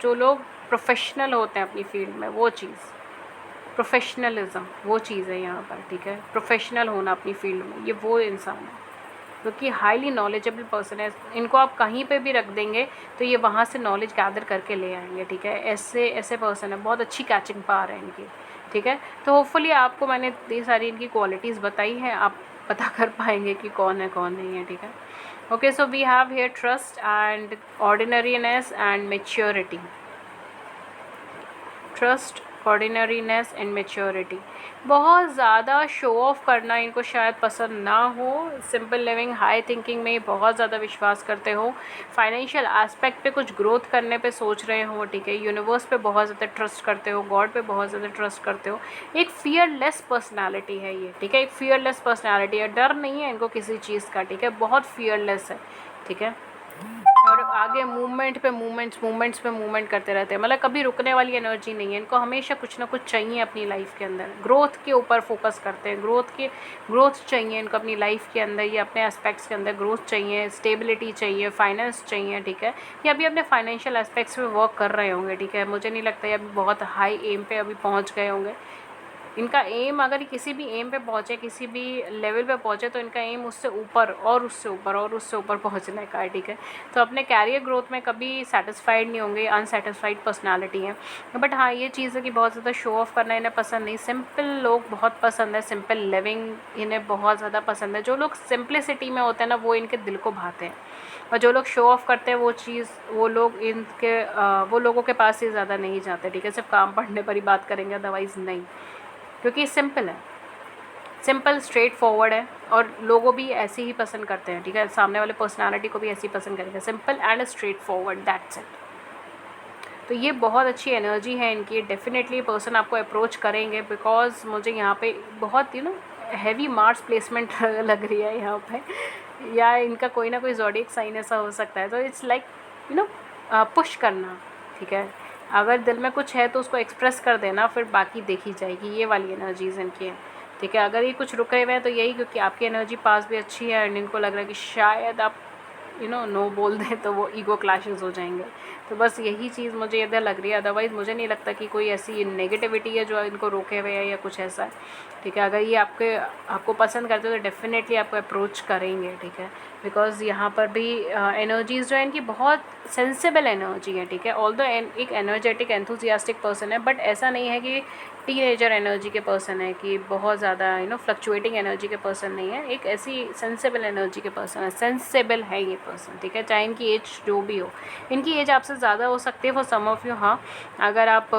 जो लोग प्रोफेशनल होते हैं अपनी फील्ड में, वो चीज़। प्रोफेशनलिज्म वो चीज़ है यहाँ पर, ठीक है। प्रोफेशनल होना अपनी फील्ड में, ये वो इंसान है क्योंकि हाईली नॉलेजेबल पर्सन है। इनको आप कहीं पे भी रख देंगे तो ये वहाँ से नॉलेज गैदर करके ले आएंगे, ठीक है। ऐसे ऐसे पर्सन है, बहुत अच्छी कैचिंग पावर है इनकी, ठीक है। तो होपफुली आपको मैंने इतनी सारी इनकी क्वालिटीज़ बताई हैं, आप पता कर पाएंगे कि कौन है कौन नहीं है, ठीक है। Okay, so we have here trust and ordinariness and maturity. Trust, ordinariness and maturity. बहुत ज़्यादा शो ऑफ करना इनको शायद पसंद ना हो। सिंपल लिविंग, हाई थिंकिंग में बहुत ज़्यादा विश्वास करते हो। फाइनेंशियल एस्पेक्ट पे कुछ ग्रोथ करने पे सोच रहे हो, ठीक है। यूनिवर्स पे बहुत ज़्यादा ट्रस्ट करते हो, गॉड पे बहुत ज़्यादा ट्रस्ट करते हो। एक फियरलेस पर्सनैलिटी है ये, ठीक है। एक फियरलेस पर्सनैलिटी है, डर नहीं है इनको किसी चीज़ का, ठीक है। बहुत फियरलेस है, ठीक है। और आगे मूवमेंट पे मूवमेंट करते रहते हैं, मतलब कभी रुकने वाली एनर्जी नहीं है इनको। हमेशा कुछ ना कुछ चाहिए अपनी लाइफ के अंदर। ग्रोथ के ऊपर फोकस करते हैं, ग्रोथ चाहिए इनको अपनी लाइफ के अंदर। ये अपने एस्पेक्ट्स के अंदर ग्रोथ चाहिए, स्टेबिलिटी चाहिए, फाइनेंस चाहिए, ठीक है। ये अभी अपने फाइनेंशियल एस्पेक्ट्स पे वर्क कर रहे होंगे, ठीक है। मुझे नहीं लगता ये अभी बहुत हाई एम पे अभी पहुँच गए होंगे। इनका एम, अगर किसी भी एम पे पहुँचे, किसी भी लेवल पे पहुँचे, तो इनका एम उससे ऊपर और उससे ऊपर और उससे ऊपर पहुँचने का है, ठीक है। तो अपने कैरियर ग्रोथ में कभी सेटिस्फाइड नहीं होंगे, अनसेटिस्फाइड पर्सनालिटी है। बट हाँ, ये चीज़ है कि बहुत ज़्यादा शो ऑफ करना इन्हें पसंद नहीं। सिंपल लोग बहुत पसंद है, सिंपल लिविंग इन्हें बहुत ज़्यादा पसंद है। जो लोग सिंप्लिसिटी में होते हैं ना, वो इनके दिल को भाते हैं। और जो लोग शो ऑफ करते हैं वो लोगों के पास ही ज़्यादा नहीं जाते, ठीक है। सिर्फ काम पढ़ने पर ही बात करेंगे, अदरवाइज़ नहीं, क्योंकि सिंपल है, सिंपल स्ट्रेट फॉरवर्ड है। और लोगों भी ऐसे ही पसंद करते हैं, ठीक है। सामने वाले पर्सनालिटी को भी ऐसे ही पसंद करेंगे, simple and straight forward, that's it. तो ये बहुत अच्छी एनर्जी है इनकी। डेफिनेटली पर्सन आपको अप्रोच करेंगे, बिकॉज मुझे यहाँ पे बहुत हैवी मार्स प्लेसमेंट लग रही है यहाँ पे, या इनका कोई ना कोई ज़ोडिएक साइन ऐसा हो सकता है। तो इट्स लाइक पुश करना, ठीक है। अगर दिल में कुछ है तो उसको एक्सप्रेस कर देना, फिर बाकी देखी जाएगी। ये वाली एनर्जीज इनकी है, ठीक है। अगर ये कुछ रुके हुए हैं तो यही क्योंकि आपकी एनर्जी पास भी अच्छी है एंड इनको लग रहा है कि शायद आप नो बोल दें तो वो ईगो क्लैशेस हो जाएंगे। तो बस यही चीज़ मुझे इधर लग रही है। अदरवाइज़ मुझे नहीं लगता कि कोई ऐसी नेगेटिविटी है जो इनको रोके हुए है या कुछ ऐसा है, ठीक है। अगर ये आपको पसंद करते हो तो डेफिनेटली आपको अप्रोच करेंगे, ठीक है। बिकॉज यहाँ पर भी एनर्जीज़ जो है इनकी बहुत सेंसिबल एनर्जी है, ठीक है। ऑल्दो एक एनर्जेटिक एंथुजियास्टिक पर्सन है, बट ऐसा नहीं है कि टीनेजर एनर्जी के पर्सन है, कि बहुत ज़्यादा फ्लक्चुएटिंग एनर्जी के पर्सन नहीं है। एक ऐसी सेंसिबल एनर्जी के पर्सन है, सेंसिबल है ये पर्सन, ठीक है। चाहे इनकी एज जो भी हो, इनकी एज आपसे ज़्यादा हो सकती है फॉर सम ऑफ यू। हाँ, अगर आप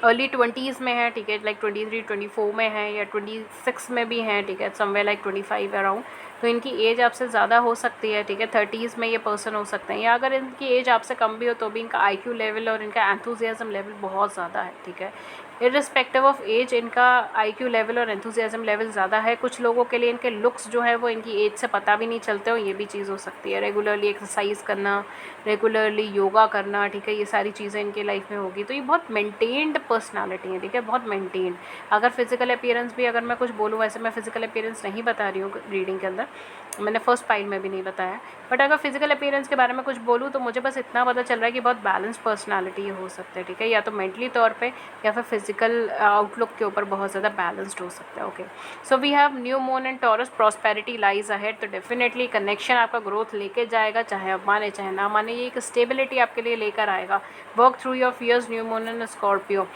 अर्ली 20s में है, ठीक है, लाइक 23-24 में है, या 26 में भी हैं, ठीक है, समवेयर लाइक 25 अराउंड, तो इनकी एज आपसे ज़्यादा हो सकती है, ठीक है। 30s में ये पर्सन हो सकते हैं, या अगर इनकी एज आपसे कम भी हो तो भी इनका आईक्यू लेवल और इनका एंथुजियाज्म लेवल बहुत ज़्यादा है, ठीक है। इर्रिस्पेक्टिव ऑफ एज इनका आईक्यू लेवल और एंथुजियाज्म लेवल ज़्यादा है। कुछ लोगों के लिए इनके लुक्स जो है वो इनकी एज से पता भी नहीं चलते हो, ये भी चीज़ हो सकती है। रेगुलरली एक्सरसाइज करना, रेगुलरली योगा करना, ठीक है, ये सारी चीज़ें इनकी लाइफ में होगी। तो ये बहुत मेंटेन्ड पर्सनालिटी है, ठीक है, बहुत मेंटेन्ड। अगर फिजिकल अपीयरेंस भी अगर मैं कुछ बोलूँ, वैसे मैं फिजिकल अपीयरेंस नहीं बता रही हूँ रीडिंग के अंदर, मैंने फर्स्ट पाइल में भी नहीं बताया, बट अगर फिजिकल अपीयरेंस के बारे में कुछ बोलूँ तो मुझे बस इतना पता चल रहा है कि बहुत बैलेंस पर्सनालिटी हो सकते हैं, ठीक है। या तो मेंटली तौर पे या फिर फिजिकल आउटलुक के ऊपर बहुत ज़्यादा बैलेंस्ड हो सकता है। Okay, so we have new moon and Taurus, prosperity lies ahead. तो डेफिनेटली कनेक्शन आपका ग्रोथ लेके जाएगा, चाहे आप माने चाहे ना माने, ये एक स्टेबिलिटी आपके लिए लेकर आएगा। Work through your fears, new moon and Scorpio.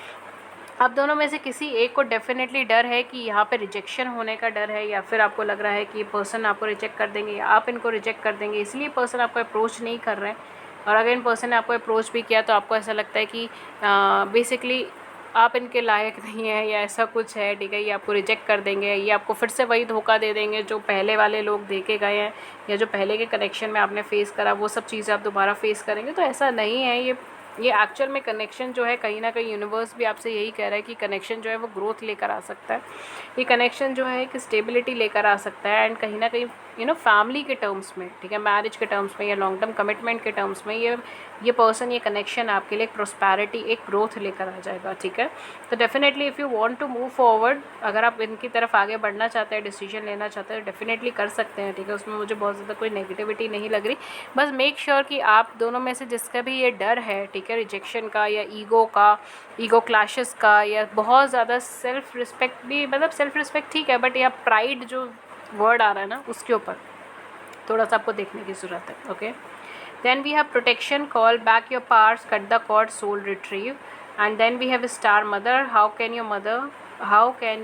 आप दोनों में से किसी एक को डेफिनेटली डर है कि यहाँ पे रिजेक्शन होने का डर है, या फिर आपको लग रहा है कि पर्सन आपको रिजेक्ट कर देंगे या आप इनको रिजेक्ट कर देंगे, इसलिए पर्सन आपको अप्रोच नहीं कर रहे हैं। और अगर इन पर्सन ने आपको अप्रोच भी किया तो आपको ऐसा लगता है कि बेसिकली आप इनके लायक नहीं है या ऐसा कुछ है, ठीक है। ये आपको रिजेक्ट कर देंगे, ये आपको फिर से वही धोखा दे देंगे जो पहले वाले लोग देके गए हैं, या जो पहले के कनेक्शन में आपने फेस करा वो सब चीज़ें आप दोबारा फेस करेंगे। तो ऐसा नहीं है। ये एक्चुअल में कनेक्शन जो है, कहीं ना कहीं यूनिवर्स भी आपसे यही कह रहा है कि कनेक्शन जो है वो ग्रोथ लेकर आ सकता है। ये कनेक्शन जो है एक स्टेबिलिटी लेकर आ सकता है, एंड कहीं ना कहीं फैमिली के टर्म्स में, ठीक है, मैरिज के टर्म्स में या लॉन्ग टर्म कमिटमेंट के टर्म्स में ये पर्सन, ये कनेक्शन आपके लिए एक प्रोस्पैरिटी, एक ग्रोथ लेकर आ जाएगा, ठीक है। तो definitely if you want to move forward, अगर आप इनकी तरफ आगे बढ़ना चाहते हैं, डिसीजन लेना चाहते हैं, डेफिनेटली कर सकते हैं, ठीक है। उसमें मुझे बहुत ज़्यादा कोई नेगेटिविटी नहीं लग रही। बस मेक श्योर कि आप दोनों में से जिसका भी ये डर है, ठीक है, रिजेक्शन का या ईगो क्लैशेस का, या बहुत ज़्यादा सेल्फ रिस्पेक्ट भी, मतलब सेल्फ रिस्पेक्ट ठीक है, बट या प्राइड जो वर्ड आ रहा है ना, उसके ऊपर थोड़ा सा आपको देखने की ज़रूरत है, okay. Then we have protection, call back your powers, cut the cord, soul retrieve. And then we have star mother, how can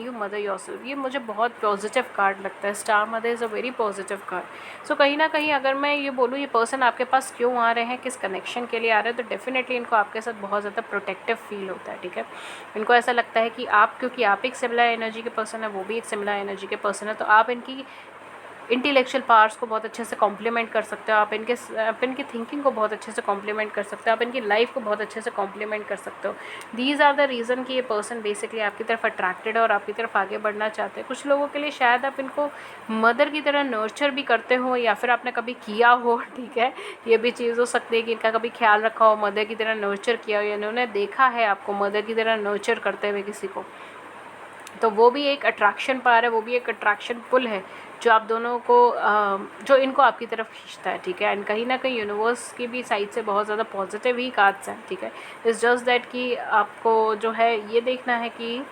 you mother yourself. ये मुझे बहुत पॉजिटिव कार्ड लगता है। Star mother is a very positive card. So कहीं ना कहीं अगर मैं ये बोलूँ ये पर्सन आपके पास क्यों आ रहे हैं, किस कनेक्शन के लिए आ रहे हैं, तो डेफिनेटली इनको आपके साथ बहुत ज़्यादा प्रोटेक्टिव फील होता है, ठीक है। इनको ऐसा लगता है कि आप, क्योंकि आप एक सिमिलर एनर्जी के पर्सन है, वो भी एक सिमिलर एनर्जी के पर्सन है, तो आप इनकी इंटेलेक्चुअल पावर्स को बहुत अच्छे से कॉम्प्लीमेंट कर सकते हो, आप इनकी थिंकिंग को बहुत अच्छे से कॉम्प्लीमेंट कर सकते हो, आप इनकी लाइफ को बहुत अच्छे से कॉम्प्लीमेंट कर सकते हो। दीज आर द रीज़न कि ये पर्सन बेसिकली आपकी तरफ अट्रैक्टेड है और आपकी तरफ आगे बढ़ना चाहते हैं। कुछ लोगों के लिए शायद आप इनको मदर की तरह नर्चर भी करते हो, या फिर आपने कभी किया हो, ठीक है, ये भी चीज़ हो सकती है कि इनका कभी ख्याल रखा हो, मदर की तरह नर्चर किया हो, या इन्होंने देखा है आपको मदर की तरह नर्चर करते हुए किसी को, तो वो भी एक अट्रैक्शन पार है, वो भी एक अट्रैक्शन पुल है जो आप दोनों को जो इनको आपकी तरफ खींचता है, ठीक है। एंड कहीं ना कहीं यूनिवर्स की भी साइड से बहुत ज़्यादा पॉजिटिव ही कार्ड्स हैं, ठीक है। इट्स जस्ट दैट कि आपको जो है ये देखना है कि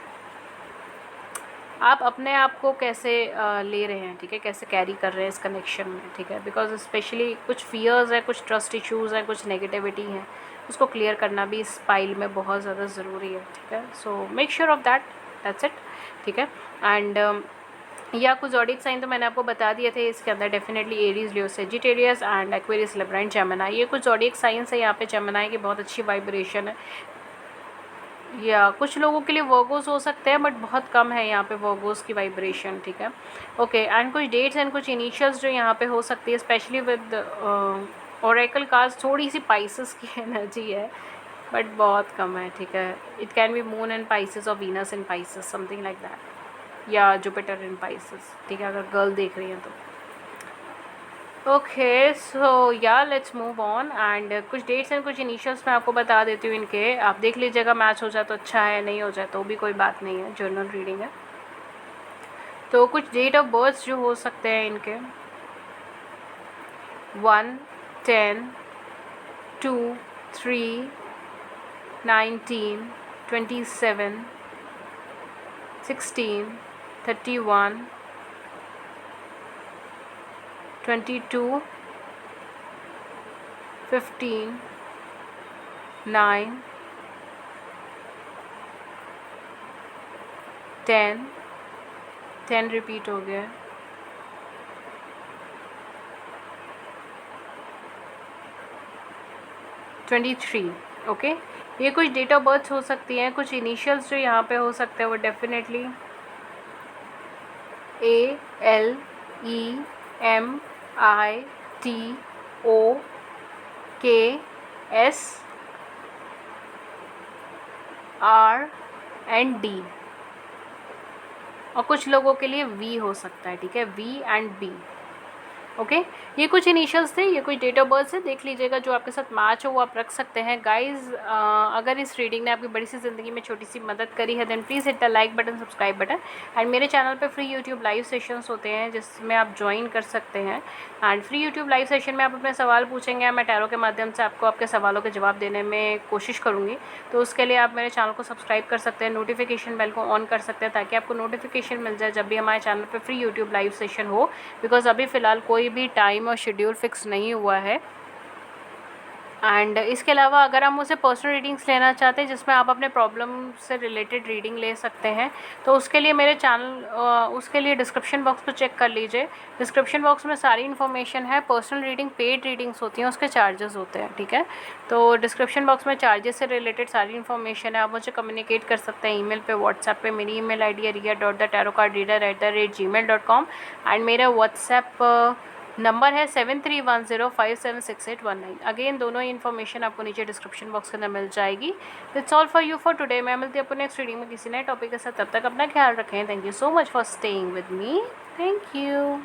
आप अपने आप को कैसे ले रहे हैं, ठीक है, कैसे कैरी कर रहे हैं इस कनेक्शन में, ठीक है। बिकॉज स्पेशली कुछ फियर्स है, कुछ ट्रस्ट इश्यूज़ हैं, कुछ नेगेटिविटी हैं, उसको क्लियर करना भी इस पाइल में बहुत ज़्यादा ज़रूरी है, ठीक है। So make sure of that's it, ठीक है। एंड या कुछ ज़ोडिएक साइन तो मैंने आपको बता दिए थे इसके अंदर, definitely Aries, Leo, Sagittarius and Aquarius, Libra and Gemini. ये कुछ ज़ोडिएक साइंस है। यहाँ पे जेमिनी की बहुत अच्छी वाइब्रेशन है, या कुछ लोगों के लिए वर्गोस हो सकते हैं, बट बहुत कम है यहाँ पे वर्गोस की वाइब्रेशन, ठीक है, ओके। एंड कुछ डेट्स एंड कुछ इनिशियल्स जो यहाँ पे हो सकती है, स्पेशली विद ओरेकल कार्ड्स, थोड़ी सी पाइसेस की एनर्जी है, बट बहुत कम है, ठीक है। It can be moon in Pisces और Venus in Pisces, something like that, या जुपिटर इन पाइसेस, ठीक है, अगर गर्ल देख रही हैं तो। ओके, सो या लेट्स मूव ऑन। एंड कुछ डेट्स एंड कुछ इनिशियल्स मैं आपको बता देती हूँ इनके, आप देख लीजिएगा, मैच हो जाए तो अच्छा है, नहीं हो जाए तो भी कोई बात नहीं है, जर्नल रीडिंग है। तो कुछ डेट ऑफ बर्थ जो हो सकते हैं इनके, 1, 10, 2, 3, 19, 27, 16, 31, 22, 15, 9, 10 रिपीट हो गया, 23, ओके। ये कुछ डेट ऑफ बर्थ हो सकती हैं। कुछ इनिशियल्स जो यहाँ पे हो सकते हैं वो डेफिनेटली ALEMITOKSR एंड D, और कुछ लोगों के लिए V हो सकता है, ठीक है, V एंड B, ओके। ये कुछ इनिशियल्स थे, ये कुछ डेट ऑफ बर्थ से देख लीजिएगा, जो आपके साथ मैच हो वो आप रख सकते हैं गाइज। अगर इस रीडिंग ने आपकी बड़ी सी ज़िंदगी में छोटी सी मदद करी है, then please hit the like button, subscribe button. And मेरे चैनल पे फ्री यूट्यूब लाइव सेशंस होते हैं जिसमें आप ज्वाइन कर सकते हैं। And free YouTube live session में आप अपने सवाल पूछेंगे, मैं टैरो के माध्यम से आपको आपके सवालों के जवाब देने में कोशिश करूँगी। तो उसके लिए आप मेरे चैनल को सब्सक्राइब कर सकते हैं, नोटिफिकेशन बेल को ऑन कर सकते हैं, ताकि आपको नोटिफिकेशन मिल जाए जब भी हमारे चैनल पर फ्री यूट्यूब लाइव सेशन हो। बिकॉज अभी फ़िलहाल कोई भी टाइम और शेड्यूल फिक्स नहीं हुआ है। एंड इसके अलावा अगर आप मुझसे पर्सनल रीडिंग्स लेना चाहते हैं जिसमें आप अपने प्रॉब्लम से रिलेटेड रीडिंग ले सकते हैं, तो उसके लिए मेरे चैनल उसके लिए डिस्क्रिप्शन बॉक्स को चेक कर लीजिए। डिस्क्रिप्शन बॉक्स में सारी इन्फॉर्मेशन है। पर्सनल रीडिंग पेड रीडिंग्स होती हैं, उसके चार्जेस होते हैं, ठीक है। तो डिस्क्रिप्शन बॉक्स में चार्जेस से रिलेटेड सारी इन्फॉर्मेशन है। आप मुझे कम्युनिकेट कर सकते हैं ईमेल पे, व्हाट्सएप पे। मेरी ईमेल ID है ria.thetarotcardreader@gmail.com एंड मेरा व्हाट्सएप नंबर है 7310576819। अगेन दोनों ही इन्फॉर्मेशन आपको नीचे डिस्क्रिप्शन बॉक्स के अंदर मिल जाएगी। That's all for you for today. मैं मिलती हूँ आपको नेक्स्ट रीडिंग में किसी नए टॉपिक के साथ। तब तक अपना ख्याल रखें। Thank you so much for staying with me. Thank you.